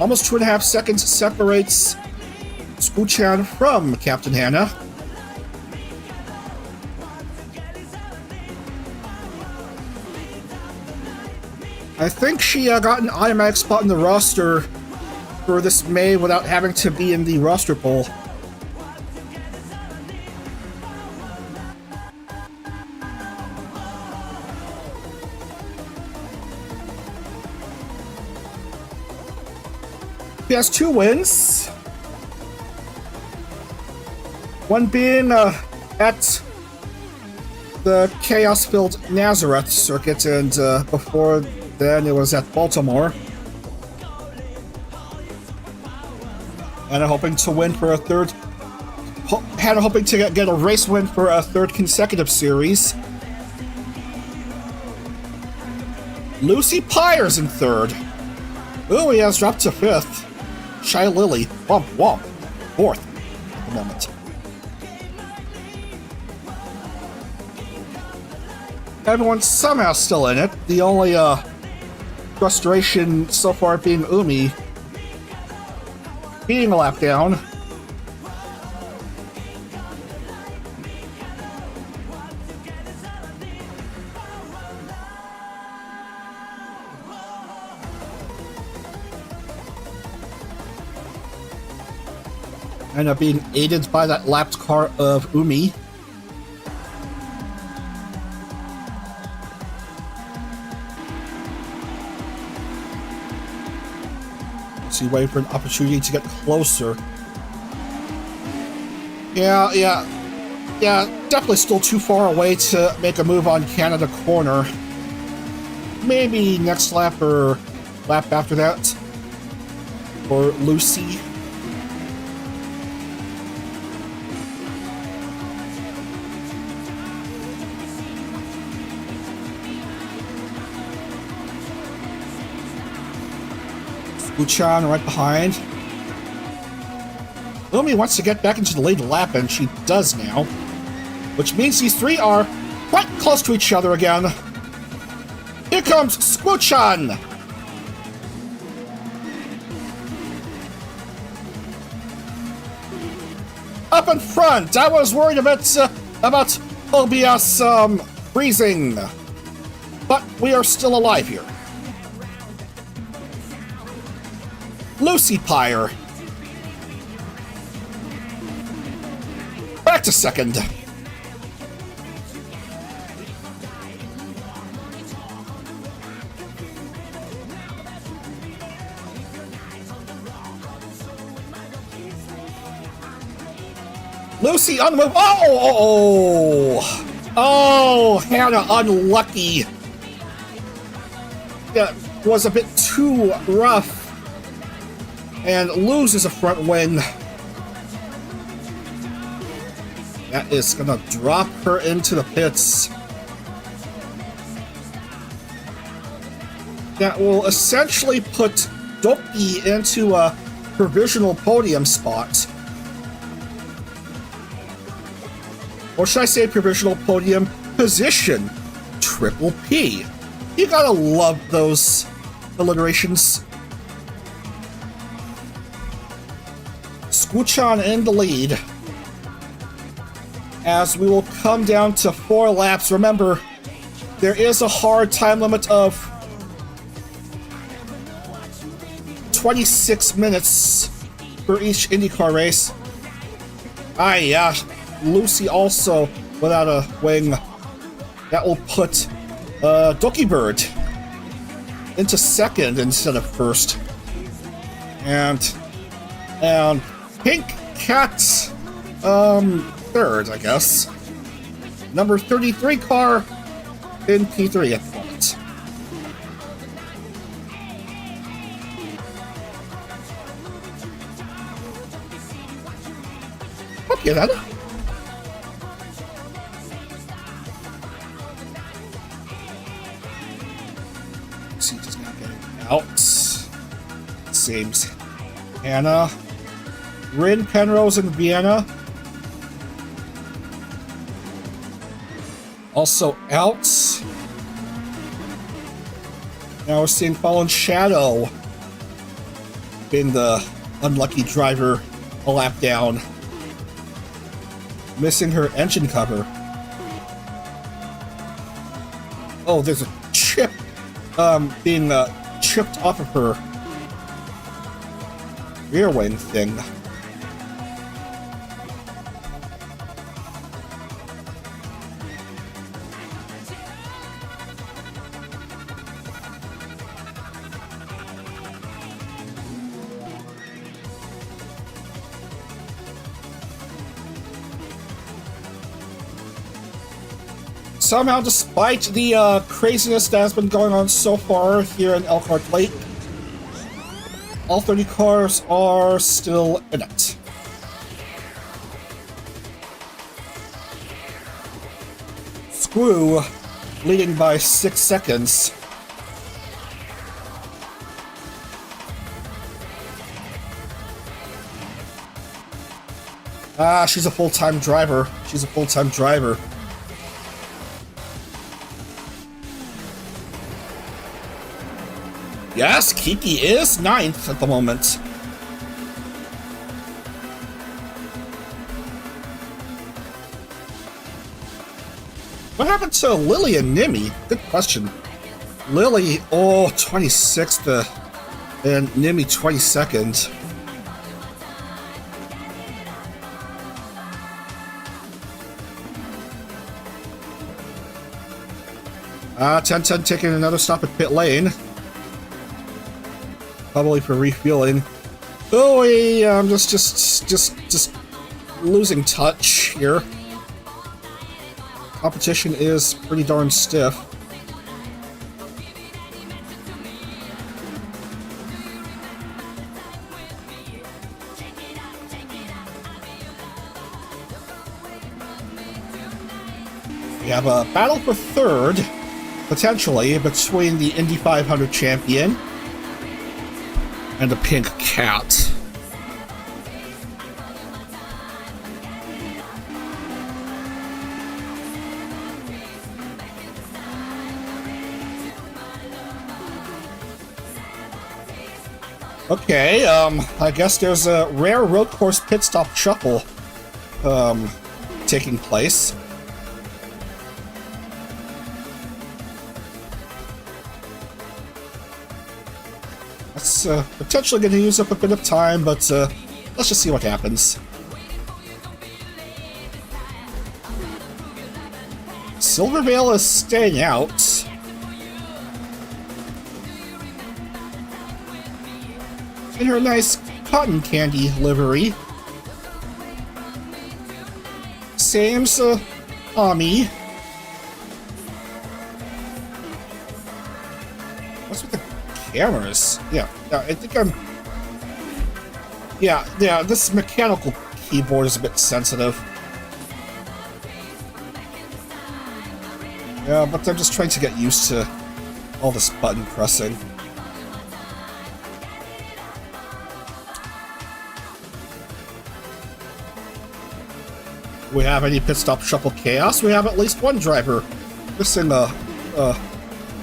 Speaker 1: Almost 2.5 seconds separates Sku-chan from Captain Hannah. I think she got an automatic spot in the roster for this May without having to be in the roster poll. He has 2 wins. One being at the chaos-filled Nazareth circuit, and before then it was at Baltimore. Hannah hoping to win for a third. Hannah hoping to get a race win for a third consecutive series. Lucy Pyre's in third. Ooh, he has dropped to 5th. Shy Lily, womp womp, 4th at the moment. Everyone's somehow still in it. The only frustration so far being Umi being a lap down. And being aided by that lapped car of Umi. So waiting for an opportunity to get closer. Yeah, definitely still too far away to make a move on Canada corner. Maybe next lap or lap after that for Lucy. Uchan right behind. Umi wants to get back into the lead lap, and she does now. Which means these three are quite close to each other again. Here comes Squoo-chan! Up in front! I was worried about OBS freezing. But we are still alive here. Lucy Pyre. Back to second. Lucy on the move. Oh, Hannah unlucky. That was a bit too rough. And loses a front wing. That is gonna drop her into the pits. That will essentially put Doki into a provisional podium spot. Or should I say provisional podium position? Triple P. You gotta love those alliterations. Scoochan in the lead. As we will come down to 4 laps. Remember, there is a hard time limit of 26 minutes for each IndyCar race. Yeah. Lucy also without a wing. That will put Doki Bird into second instead of first. And Pink Cat third, I guess. Number 33 car in P3 at the moment. Okay then. See, just not getting out. Saves Hannah. Rin, Penrose, and Vienna. Also out. Now we're seeing Fallen Shadow being the unlucky driver a lap down. Missing her engine cover. Oh, there's a chip being chipped off of her rear wing thing. Somehow, despite the craziness that has been going on so far here in Elkhart Lake, all 30 cars are still in it. Screw leading by 6 seconds. She's a full-time driver. She's a full-time driver. Yes, Kiki is 9th at the moment. What happened to Lily and Nimi? Good question. Lily, 26th, and Nimi 22nd. Ten taking another stop at pit lane. Probably for refueling. Oh, I'm just losing touch here. Competition is pretty darn stiff. We have a battle for third, potentially, between the Indy 500 champion and the Pink Cat. Okay, I guess there's a rare road course pit stop shuffle taking place. That's potentially going to use up a bit of time, but let's just see what happens. Silvervale is staying out. In her nice cotton candy livery. Same's Ami. What's with the cameras? Yeah, I think I'm... Yeah, this mechanical keyboard is a bit sensitive. Yeah, but I'm just trying to get used to all this button pressing. We have any pit stop shuffle chaos? We have at least one driver missing a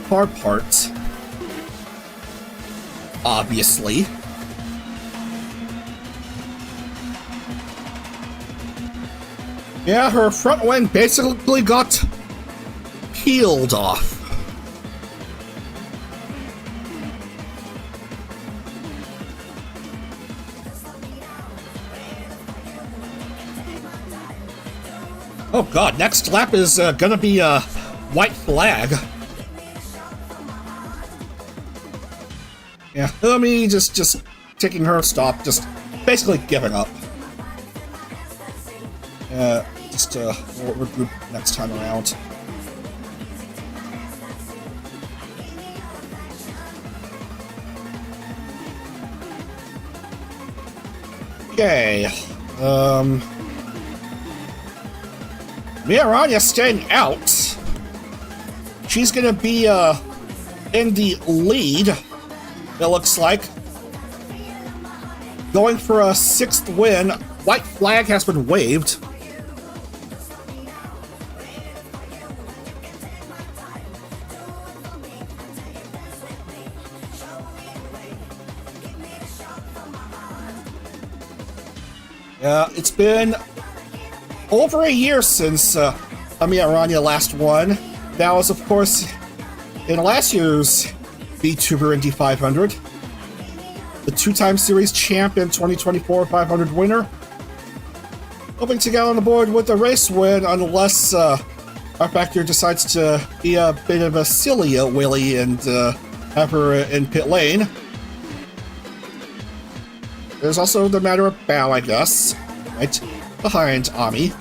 Speaker 1: car part. Obviously. Yeah, her front wing basically got peeled off. Oh god, next lap is gonna be a white flag. Yeah, me just taking her stop, just basically giving up. Just we'll regroup next time around. Okay, Miranya staying out. She's gonna be in the lead, it looks like. Going for a 6th win. White flag has been waved. It's been over a year since Miranya last won. That was, of course, in last year's VTuber Indy 500. The 2-time series champion, 2024 500 winner. Hoping to get on the board with a race win, unless our factor decides to be a bit of a silly willy and have her in pit lane. There's also the matter of Bao, I guess, right behind Ami.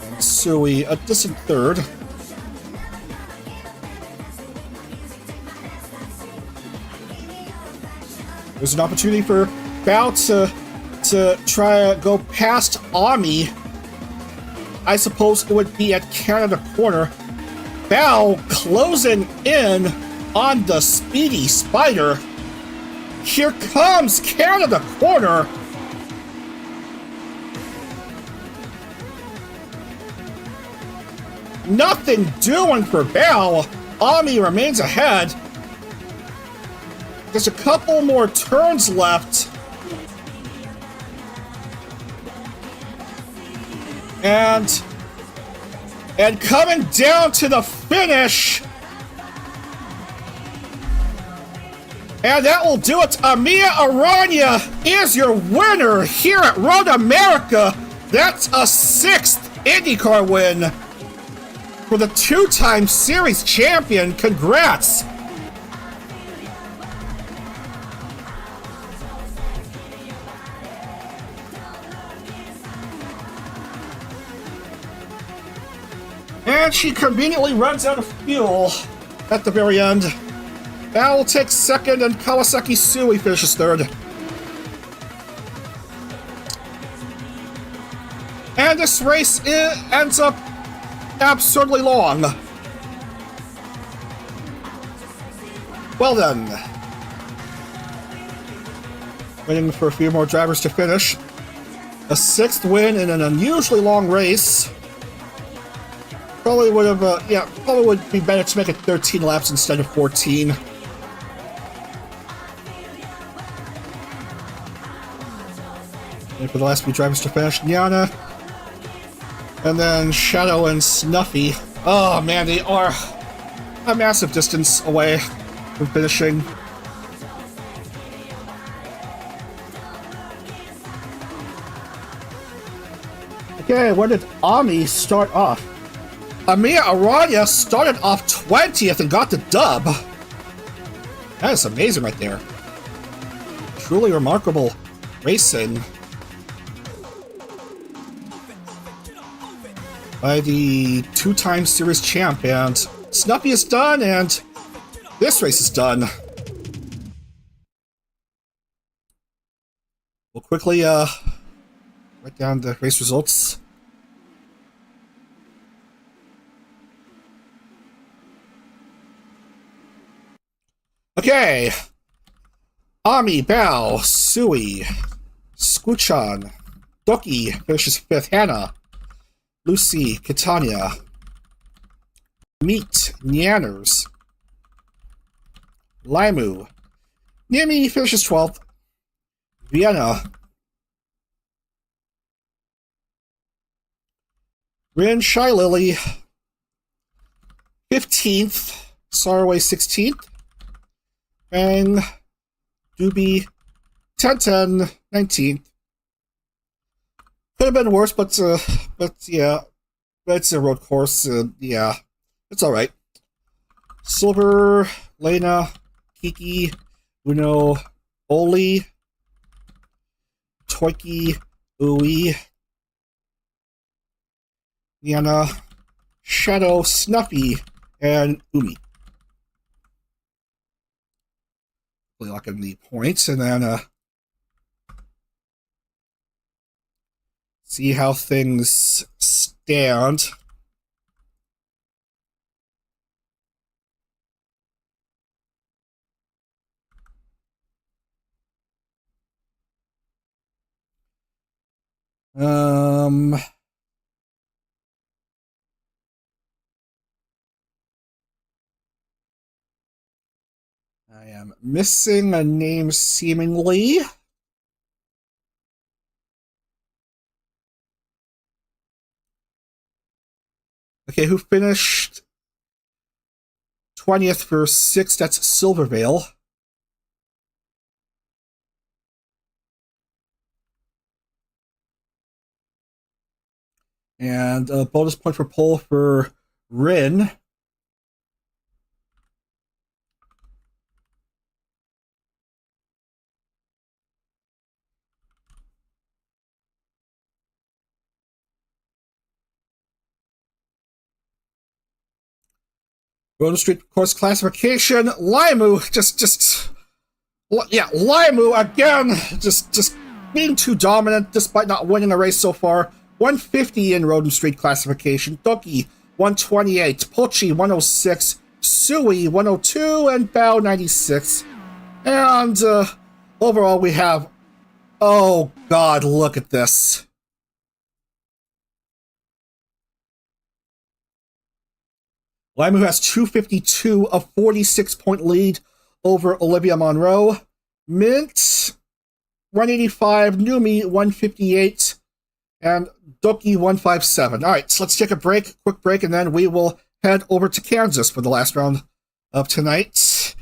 Speaker 1: And Sui, a distant third. There's an opportunity for Bao to try to go past Ami. I suppose it would be at Canada Corner. Bao closing in on the speedy Spider. Here comes Canada Corner. Nothing doing for Bao. Ami remains ahead. There's a couple more turns left. And coming down to the finish. And that will do it. Amiya Aranya is your winner here at Road America. That's a 6th IndyCar win for the 2-time series champion. Congrats. And she conveniently runs out of fuel at the very end. Bao will take 2nd, and Kawasaki Sui finishes 3rd. And this race ends up absurdly long. Well then. Waiting for a few more drivers to finish. A 6th win in an unusually long race. Probably would have, probably would be better to make it 13 laps instead of 14. And for the last few drivers to finish, Nyana. And then Shadow and Snuffy. Oh man, they are a massive distance away from finishing. Okay, where did Ami start off? Amiya Aranya started off 20th and got the dub. That is amazing right there. Truly remarkable racing by the 2-time series champ. And Snuffy is done, and this race is done. We'll quickly write down the race results. Okay. Ami, Bao, Sui, Skuchan, Doki finishes 5th. Hannah, Lucy, Catania, Meat, Nyanners, Limu, Nimi finishes 12th. Vienna, Rin, Shy Lily, 15th. Sarway, 16th. Bang, Doobie, 10-10, 19th. Could have been worse, but yeah, it's a road course. Yeah, it's all right. Silver, Lena, Kiki, Uno, Oli, Toiki, Ui, Yana, Shadow, Snuffy, and Umi. Locking the points, and then see how things stand. I am missing a name seemingly. Okay, who finished 20th for 6th? That's Silvervale. And a bonus point for pole for Rin. Golden Street course classification. Limu, yeah, Limu again, just being too dominant despite not winning a race so far. 150 in Roden Street classification. Doki, 128. Pochi, 106. Sui, 102. And Bao, 96. And overall, we have... Oh, God, look at this. Limu has 252, a 46-point lead over Olivia Monroe. Mint, 185. Numi, 158. And Doki, 157. All right, so let's take a quick break, and then we will head over to Kansas for the last round of tonight.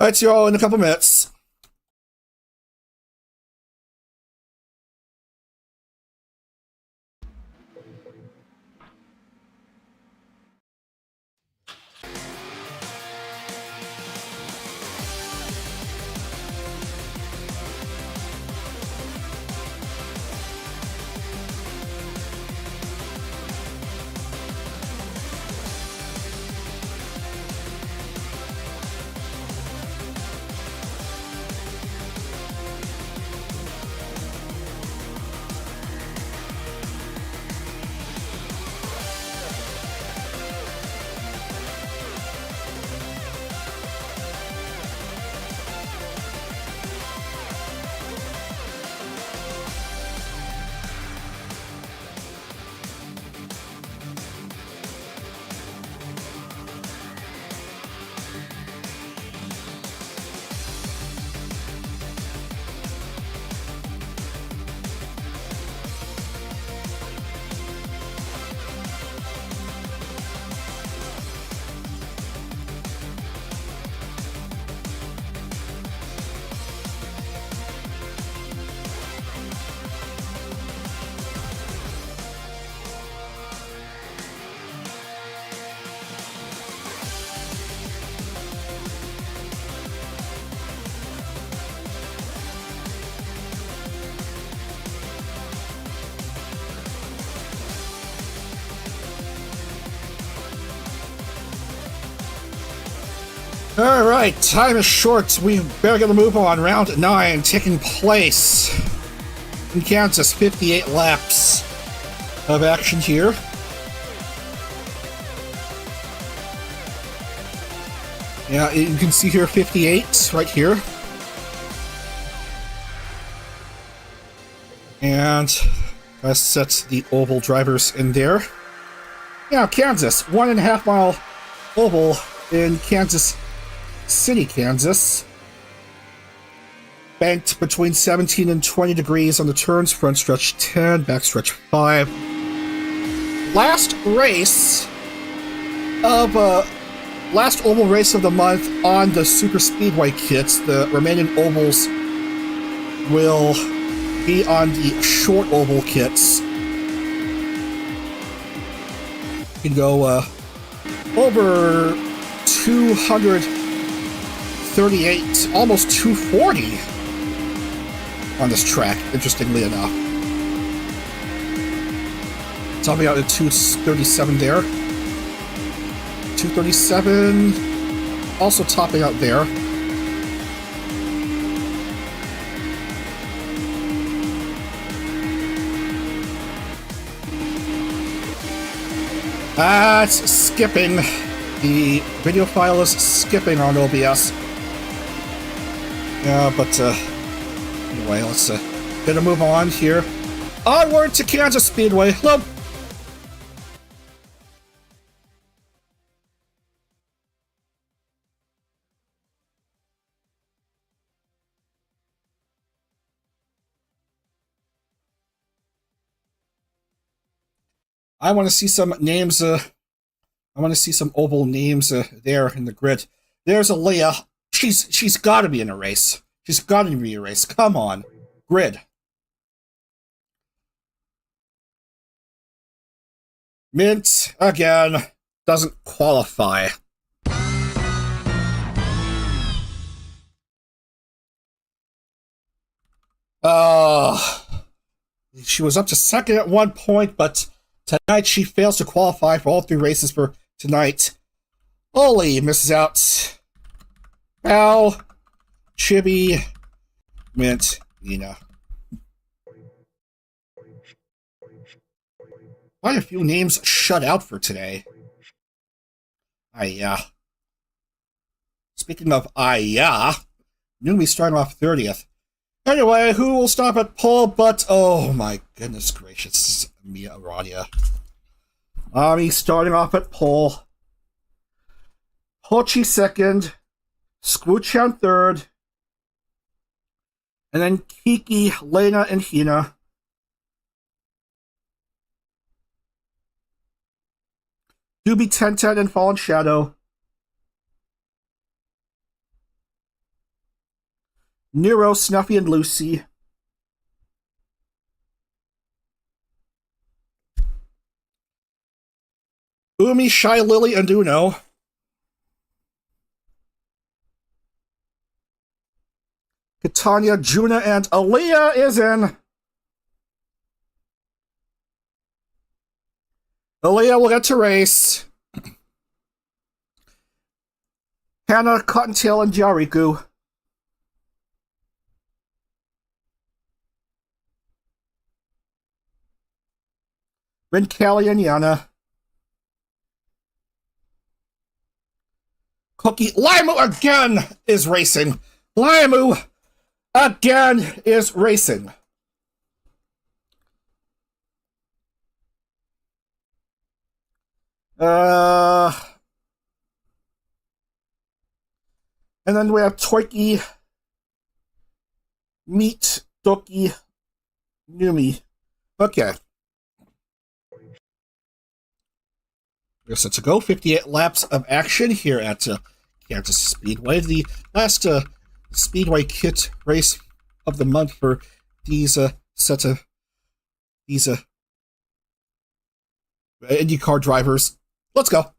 Speaker 1: All right, see you all in a couple minutes. All right, time is short. We better get a move on. Round 9 taking place in Kansas. 58 laps of action here. Yeah, you can see here 58 right here. And I set the oval drivers in there. Yeah, Kansas, 1.5 mile oval in Kansas City, Kansas. Banked between 17 and 20 degrees on the turns, front stretch 10, back stretch 5. Last oval race of the month on the superspeedway kits. The remaining ovals will be on the short oval kits. You can go over 238, almost 240 on this track, interestingly enough. Topping out at 237 there. 237, also topping out there. It's skipping. The video file is skipping on OBS. Yeah, but anyway, let's get a move on here. Onward to Kansas Speedway. Look. I want to see some names. I want to see some oval names there in the grid. There's Aaliyah. She's got to be in a race. She's got to be in a race. Come on, grid. Mint again doesn't qualify. She was up to second at one point, but tonight she fails to qualify for all 3 races for tonight. Oli misses out. Al, Chibi, Mint, Nina. Quite a few names shut out for today. Speaking of Numi starting off 30th. Anyway, who will stop at pole but... Oh my goodness gracious. Mia Aradia. Ami starting off at pole. Hochi second. Squoochan third. And then Kiki, Lena, and Hina. Doobie 1010 and Fallen Shadow. Nero, Snuffy, and Lucy. Umi, Shy Lily, and Uno. Katanya, Juna, and Aaliyah is in. Aaliyah will get to race. Hannah, Cottontail, and Jariku. Rin, Callie, and Yana. Cookie, Limu again is racing. Limu again is racing. And then we have Toiki, Meat, Doki, Numi. Okay. We're set to go. 58 laps of action here at Kansas Speedway. The last Speedway kit race of the month for these set of these IndyCar drivers. Let's go.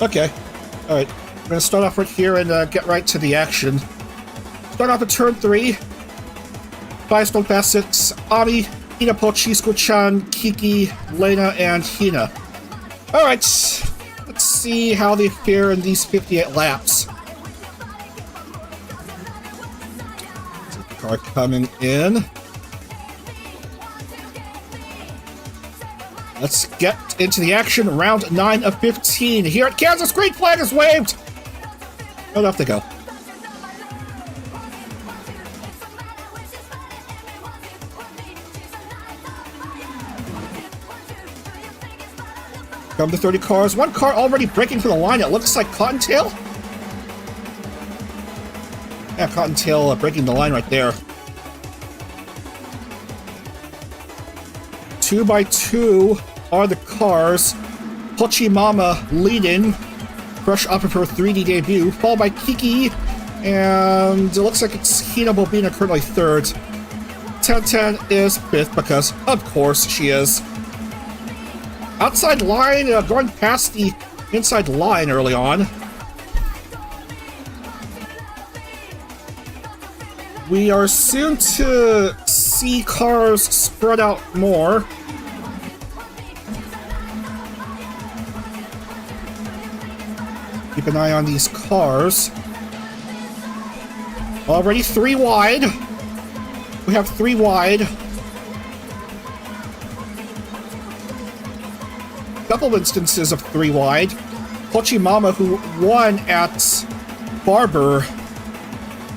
Speaker 1: Okay. All right. We're going to start off right here and get right to the action. Start off at turn 3. Firestone Fast 6, Ami, Inapochi, Squoochan, Kiki, Lena, and Hina. Alright, let's see how they fare in these 58 laps. Safety car coming in. Let's get into the action. Round 9 of 15 here at Kansas. Green flag is waved. Don't have to go. Come to 30 cars. One car already breaking for the line. It looks like Cottontail. Yeah, Cottontail breaking the line right there. 2 by 2 are the cars. Pochimama leading, fresh off of her 3D debut, followed by Kiki, and it looks like it's Hina Bobina currently third. 1010 is fifth because, of course, she is. Outside line, going past the inside line early on. We are soon to see cars spread out more. Keep an eye on these cars. Already 3 wide. We have 3 wide. Couple instances of 3 wide. Pochimama, who won at Barber,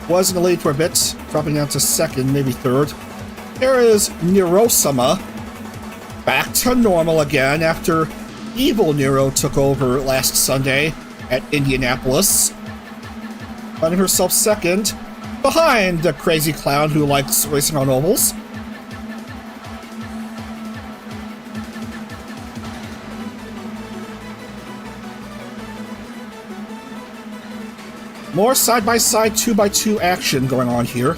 Speaker 1: was in the lead for a bit, dropping down to second, maybe third. There is Nirosama, back to normal again after Evil Nero took over last Sunday at Indianapolis. Finding herself second, behind the crazy clown who likes racing on ovals. More side-by-side 2x2 action going on here.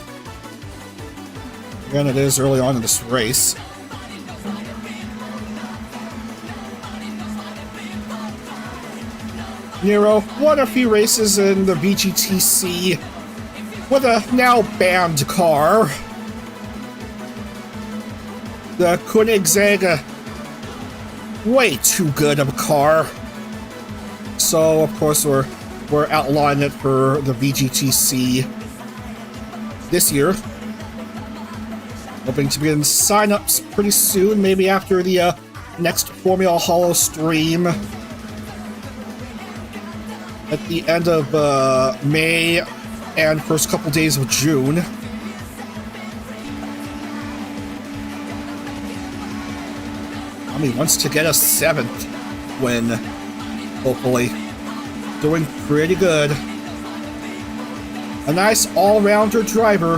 Speaker 1: Again, it is early on in this race. Nero won a few races in the VGTC with a now banned car. The Koenigsegg, way too good of a car. So, of course, we're outlawing it for the VGTC this year. Hoping to begin sign-ups pretty soon, maybe after the next Formula Hollow stream at the end of May and first couple days of June. Ami wants to get a 7th win, hopefully. Doing pretty good. A nice all-rounder driver.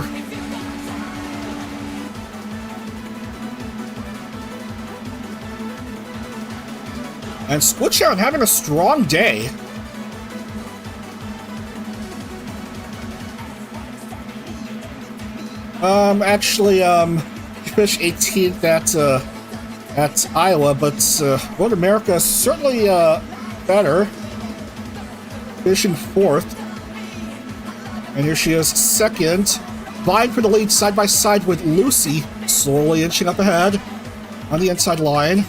Speaker 1: And Switchout having a strong day. Actually, finished 18th at Iowa, but Road America is certainly better. Finishing 4th. And here she is, second. Vying for the lead side by side with Lucy, slowly inching up ahead on the inside line.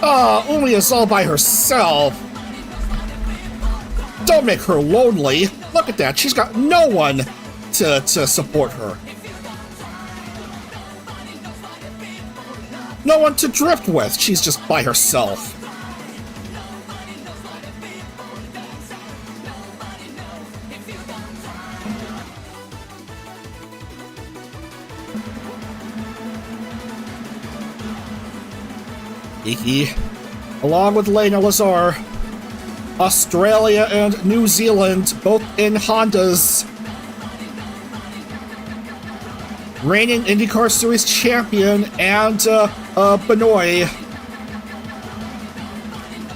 Speaker 1: Umi is all by herself. Don't make her lonely. Look at that, she's got no one to support her. No one to drift with, she's just by herself. Iki, along with Lena Lazar, Australia and New Zealand, both in Hondas. Reigning IndyCar Series champion and Benoit.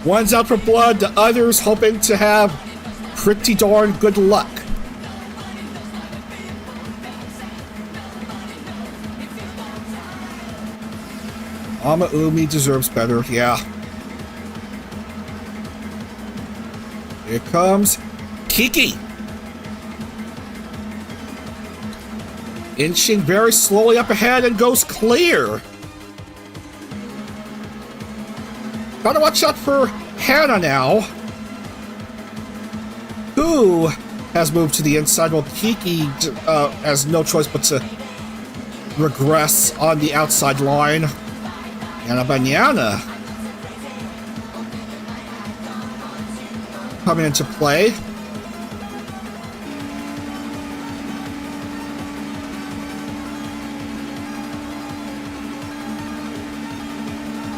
Speaker 1: One's out for blood, the other's hoping to have pretty darn good luck. Ama Umi deserves better, yeah. Here comes Kiki. Inching very slowly up ahead and goes clear. Gotta watch out for Hannah now, who has moved to the inside while Kiki has no choice but to regress on the outside line. Banana coming into play.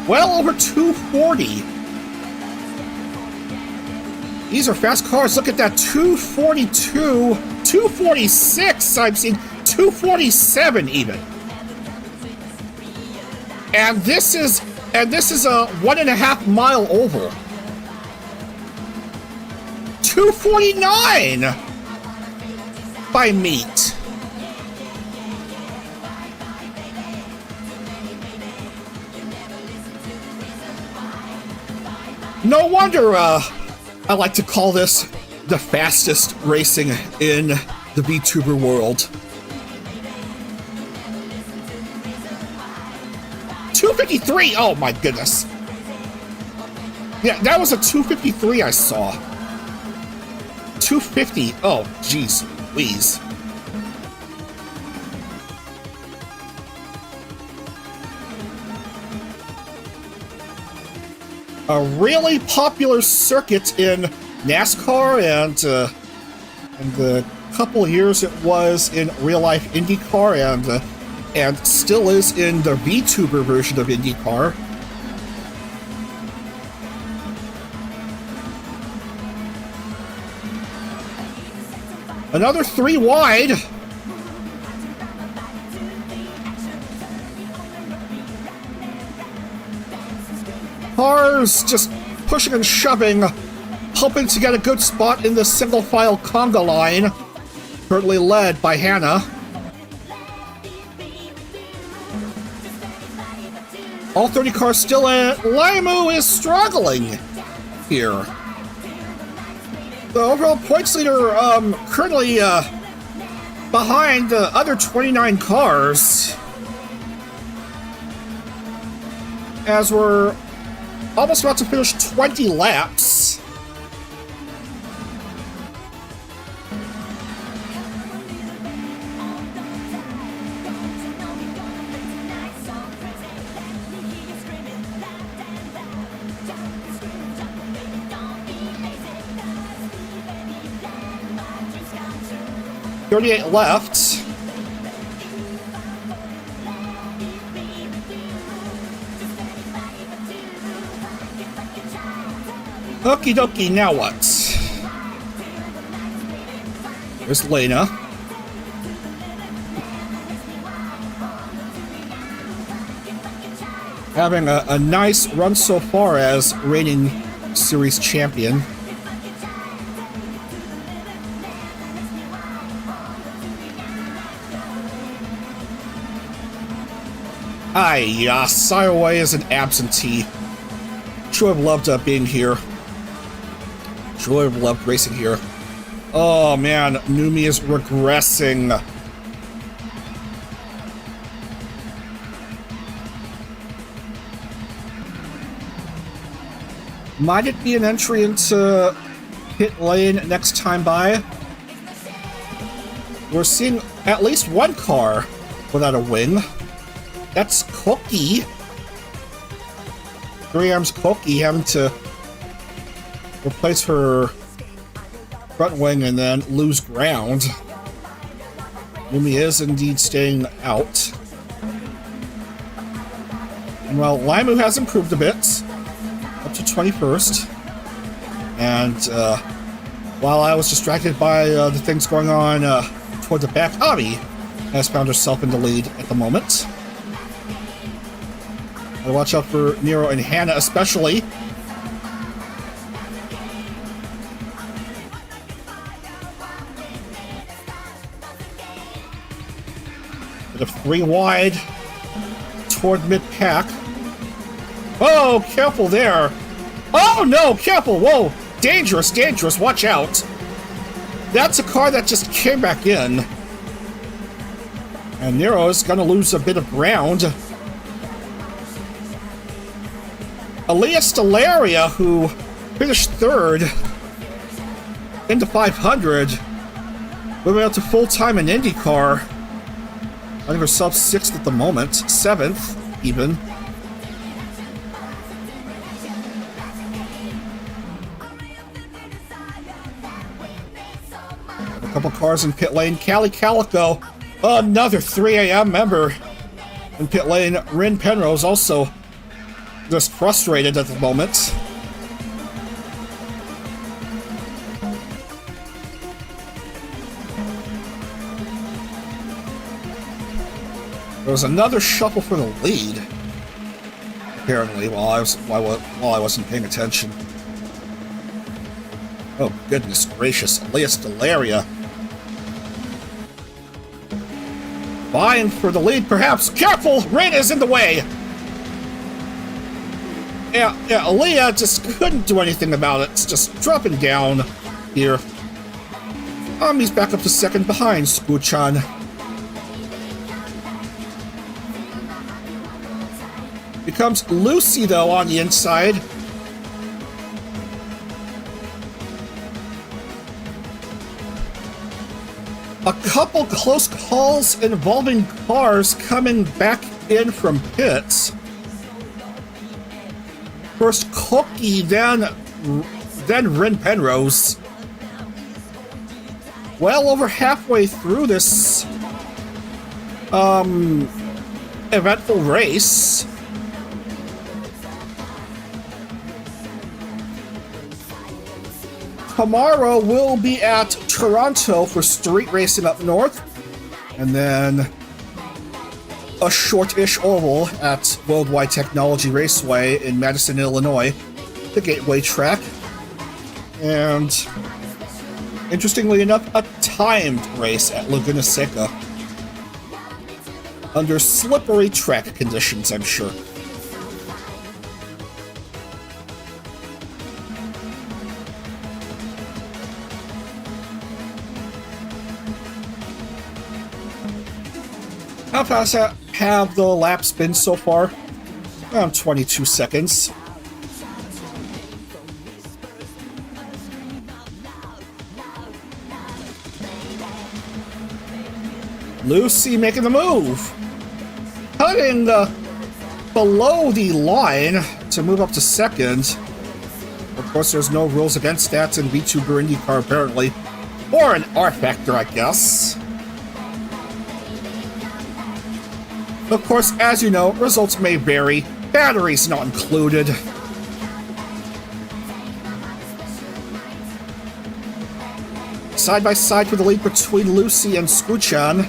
Speaker 1: Well over 240. These are fast cars. Look at that, 242, 246. I'm seeing 247 even. And this is a 1.5 mile oval. 249 by meet. No wonder I like to call this the fastest racing in the VTuber world. 253, oh my goodness. Yeah, that was a 253 I saw. 250, oh geez, Louise. A really popular circuit in NASCAR and the couple of years it was in real life IndieCar and still is in the VTuber version of IndieCar. Another 3 wide. Cars just pushing and shoving, hoping to get a good spot in the single file conga line, currently led by Hannah. All 30 cars still in. Limu is struggling here. The overall points leader currently behind the other 29 cars, as we're almost about to finish 20 laps. .38 left. Okie dokie, now what? There's Lena. Having a nice run so far as reigning series champion. Segue is an absentee. Sure have loved being here. Sure have loved racing here. Oh man, Numi is regressing. Might it be an entry into pit lane next time by? We're seeing at least one car without a wing. That's Cookie. 3M's Cookie having to replace her front wing and then lose ground. Numi is indeed staying out. And while Limu has improved a bit, up to 21st. And while I was distracted by the things going on toward the back, Abby has found herself in the lead at the moment. Watch out for Nero and Hannah especially. Bit of 3 wide toward mid-pack. Oh, careful there. Oh no, careful, whoa. Dangerous, dangerous, watch out. That's a car that just came back in. And Nero is gonna lose a bit of ground. Aaliyah Stellaria, who finished 3rd in the 500, moving out to full-time in IndyCar. I think herself 6th at the moment, 7th even. Couple cars in pit lane. Cali Calico, another 3 a.m. member in pit lane. Rin Penrose also just frustrated at the moment. There was another shuffle for the lead, apparently, while I wasn't paying attention. Oh, goodness gracious. Elias Delaria vying for the lead, perhaps. Careful! Rain is in the way! Yeah, Aaliyah just couldn't do anything about it. It's just dropping down here. He's back up to second behind Spuchan. Becomes Lucy, though, on the inside. A couple close calls involving cars coming back in from pits. First Cookie, then Rin Penrose. Well over halfway through this eventful race. Tomorrow we'll be at Toronto for street racing up north, and then a short-ish oval at Worldwide Technology Raceway in Madison, Illinois, the Gateway track. And interestingly enough, a timed race at Laguna Seca under slippery track conditions, I'm sure. How fast have the laps been so far? Around 22 seconds. Lucy making the move. Cutting below the line to move up to second. Of course, there's no rules against that in V2 or IndieCar, apparently. Or an R factor, I guess. Of course, as you know, results may vary. Batteries not included. Side by side for the lead between Lucy and Spuchan.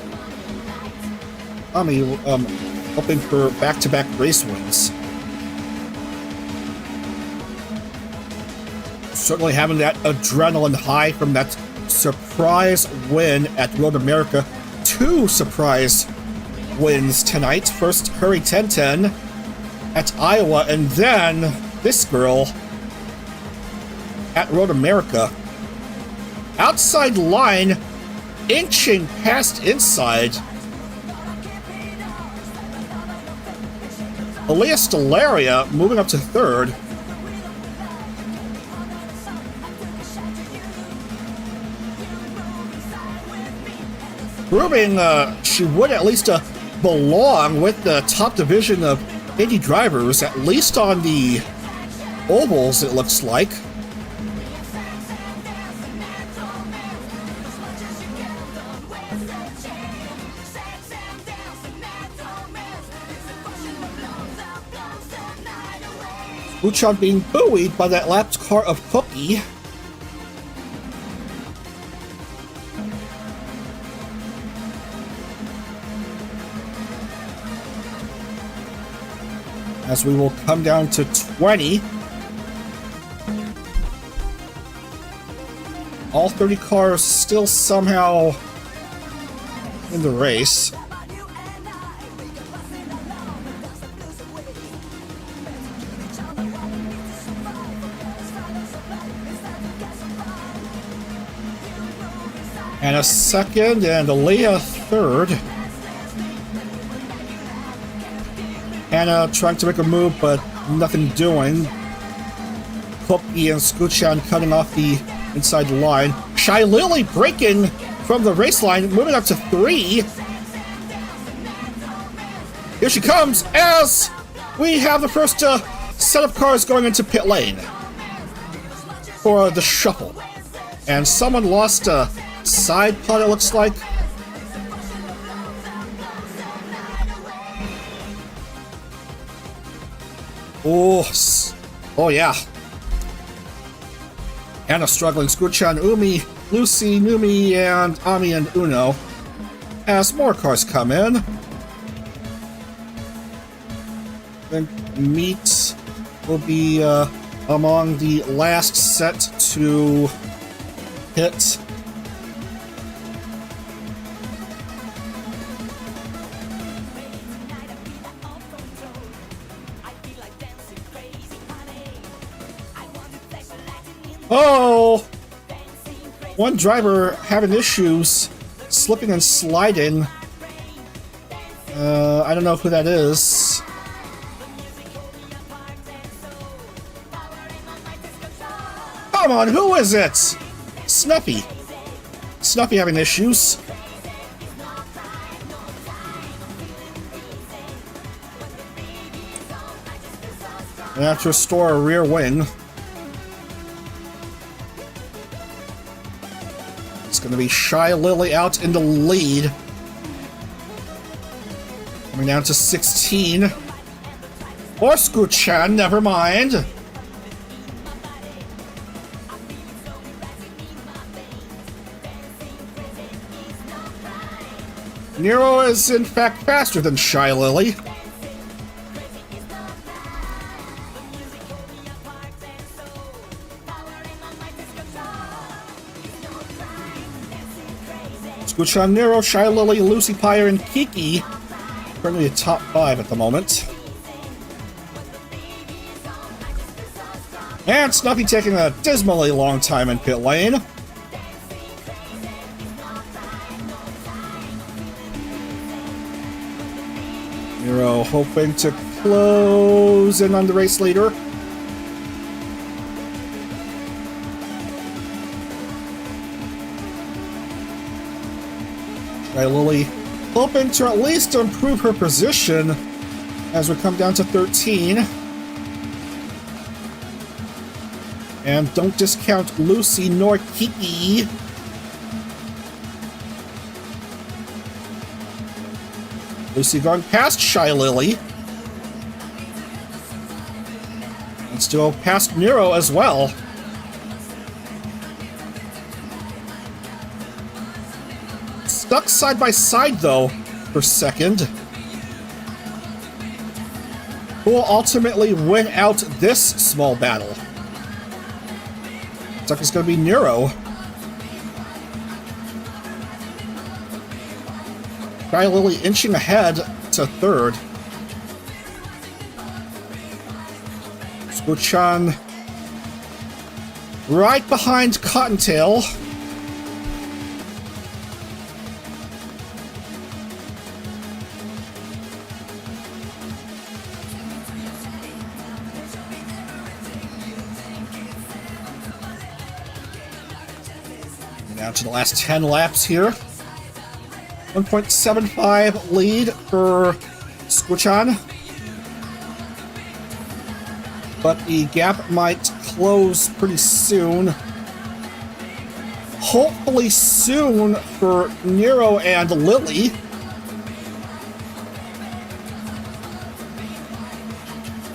Speaker 1: Hoping for back-to-back race wins. Certainly having that adrenaline high from that surprise win at Road America. 2 surprise wins tonight. First, Hurry 1010 at Iowa, and then this girl at Road America. Outside line, inching past inside. Elias Delaria moving up to third. Proving she would at least belong with the top division of Indy drivers, at least on the ovals, it looks like. Spuchan being buoyed by that lapped car of Cookie. As we will come down to 20. All 30 cars still somehow in the race. And a second, and Aaliyah third. Hannah trying to make a move, but nothing doing. Cookie and Spuchan cutting off the inside line. Shy Lily breaking from the race line, moving up to 3. Here she comes as we have the first set of cars going into pit lane for the shuffle. And someone lost side pod, it looks like. Oh yeah. And a struggling Skuchan, Umi, Lucy, Numi, and Ami and Uno. As more cars come in. Then Meat will be among the last set to hit. Oh! One driver having issues slipping and sliding. I don't know who that is. Come on, who is it? Snuffy. Snuffy having issues. I have to restore a rear wing. It's going to be Shy Lily out in the lead. Coming down to 16. Or Skuchan, never mind. Nero is in fact faster than Shy Lily. Skuchan, Nero, Shy Lily, Lucy Pyre, and Kiki. Currently a top 5 at the moment. And Snuffy taking a dismally long time in pit lane. Nero hoping to close in on the race leader. Shy Lily hoping to at least improve her position as we come down to 13. And don't discount Lucy nor Kiki. Lucy going past Shy Lily. And still past Nero as well. Stuck side by side though for second. Who will ultimately win out this small battle? Looks like it's going to be Nero. Shy Lily inching ahead to third. Skuchan right behind Cottontail. Down to the last 10 laps here. 1.75 lead for Skuchan. But the gap might close pretty soon. Hopefully soon for Nero and Lily.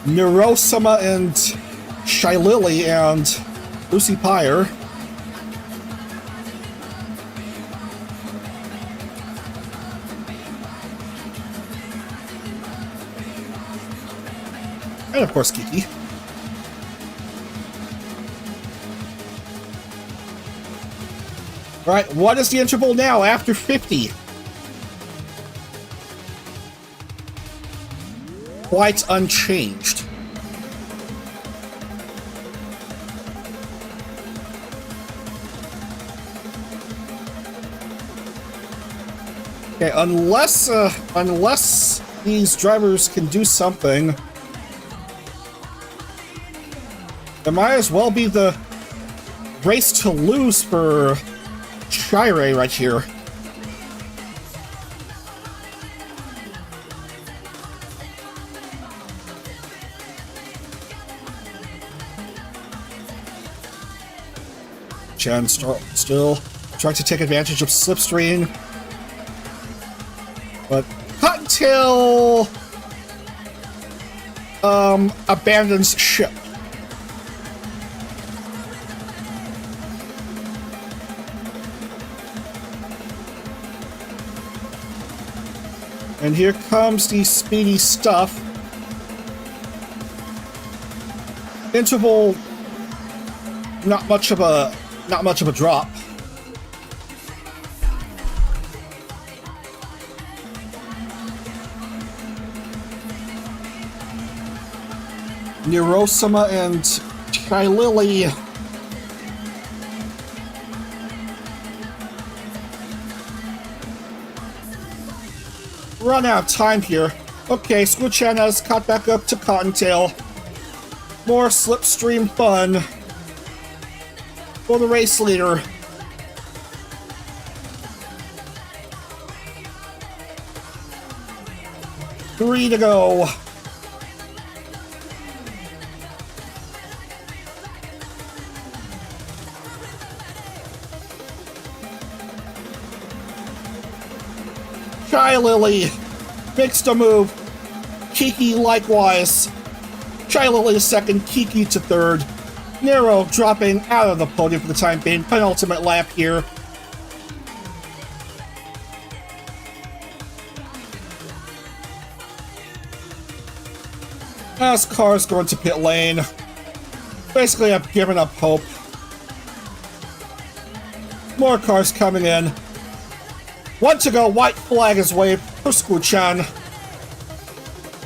Speaker 1: Neurosama and Shy Lily and Lucy Pyre. And of course, Kiki. Alright, what is the interval now after 50? Quite unchanged. Okay, unless these drivers can do something, it might as well be the race to lose for Shire right here. Chen still trying to take advantage of slipstream. But Cottontail abandons ship. And here comes the speedy stuff. Interval, not much of a drop. Neurosima and Chilili run out of time here. Okay, Squidchan has caught back up to Cottontail. More slipstream fun for the race leader. Three to go. Shy Lily makes the move. Kiki likewise. Shy Lily to second, Kiki to third. Nero dropping out of the podium for the time being. Penultimate lap here. As cars go into pit lane. Basically, I've given up hope. More cars coming in. One to go, white flag is waved for Squidchan.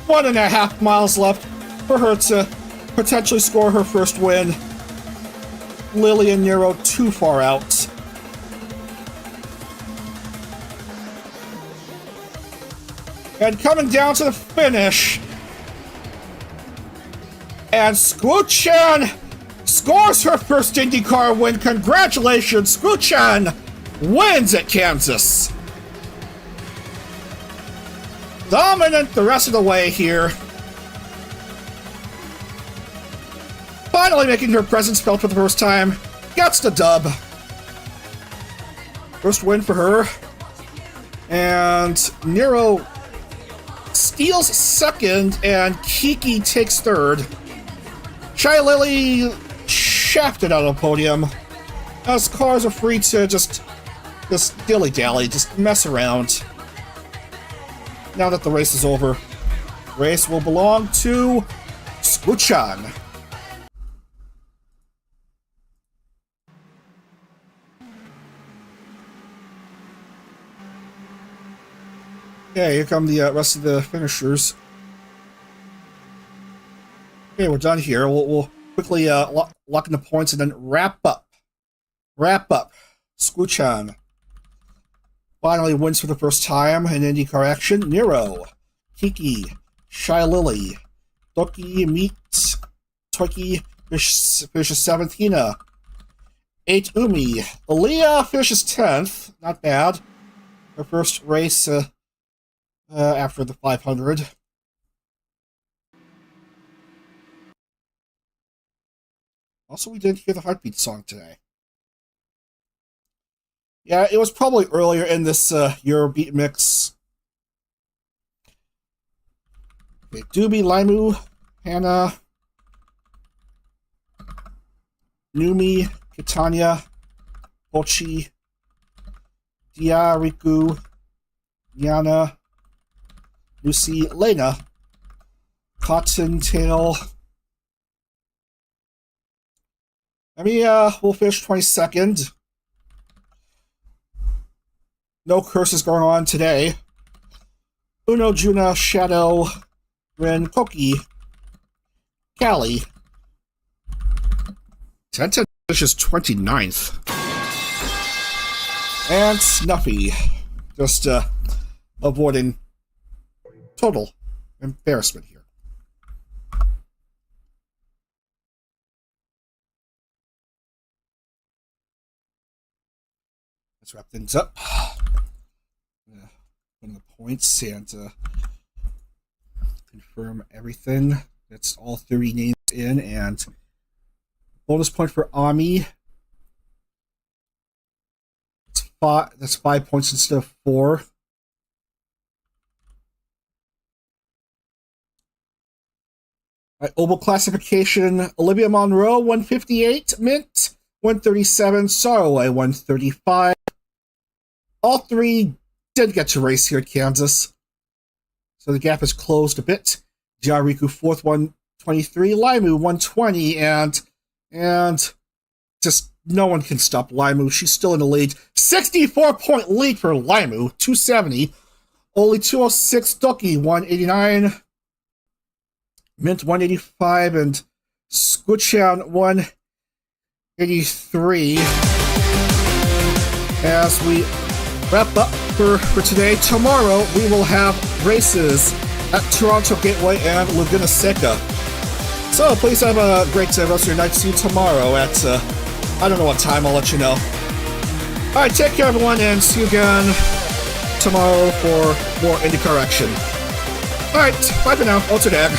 Speaker 1: 1.5 miles left for her to potentially score her first win. Lily and Nero too far out. And coming down to the finish. And Squidchan scores her first IndyCar win. Congratulations, Squidchan wins at Kansas. Dominant the rest of the way here. Finally making her presence felt for the first time. Gets the dub. First win for her. And Nero steals second, and Kiki takes third. Shy Lily shafted out of the podium. As cars are free to just dilly-dally, just mess around. Now that the race is over, race will belong to Squidchan. Okay, here come the rest of the finishers. Okay, we're done here. We'll quickly lock in the points and then wrap up. Squidchan finally wins for the first time in IndyCar action. Nero, Kiki, Shy Lily, Doki Meet, Toki finishes 7th. Hina, 8 Umi. Aaliyah finishes 10th. Not bad. Her first race after the 500. Also, we didn't hear the Heartbeat song today. Yeah, it was probably earlier in this Eurobeat mix. Okay, Doobie, Limu, Hannah, Numi, Kitanya, Pochi, Dia, Riku, Yana, Lucy, Lena, Cottontail. We'll finish 22nd. No curses going on today. Uno, Juna, Shadow, Ren, Koki, Callie. Tenta finishes 29th. And Snuffy. Just avoiding total embarrassment here. Let's wrap things up. One of the points and confirm everything. That's all 30 names in, and bonus point for Ami. That's 5 points instead of 4. Right, Oval classification, Olivia Monroe, 158. Mint, 137. Sarway, 135. All three did get to race here at Kansas, so the gap is closed a bit. Jariku, 4th, 123. Laimu, 120. And just no one can stop Laimu. She's still in the lead. 64-point lead for Laimu, 270. Only 206. Ducky, 189. Mint, 185. And Squidchan, 183. As we wrap up for today, tomorrow we will have races at Toronto Gateway and Laguna Seca. So please have a great rest of your night. See you tomorrow at, I don't know what time, I'll let you know. Alright, take care everyone, and see you again tomorrow for more IndyCar action. Alright, bye for now. Dag.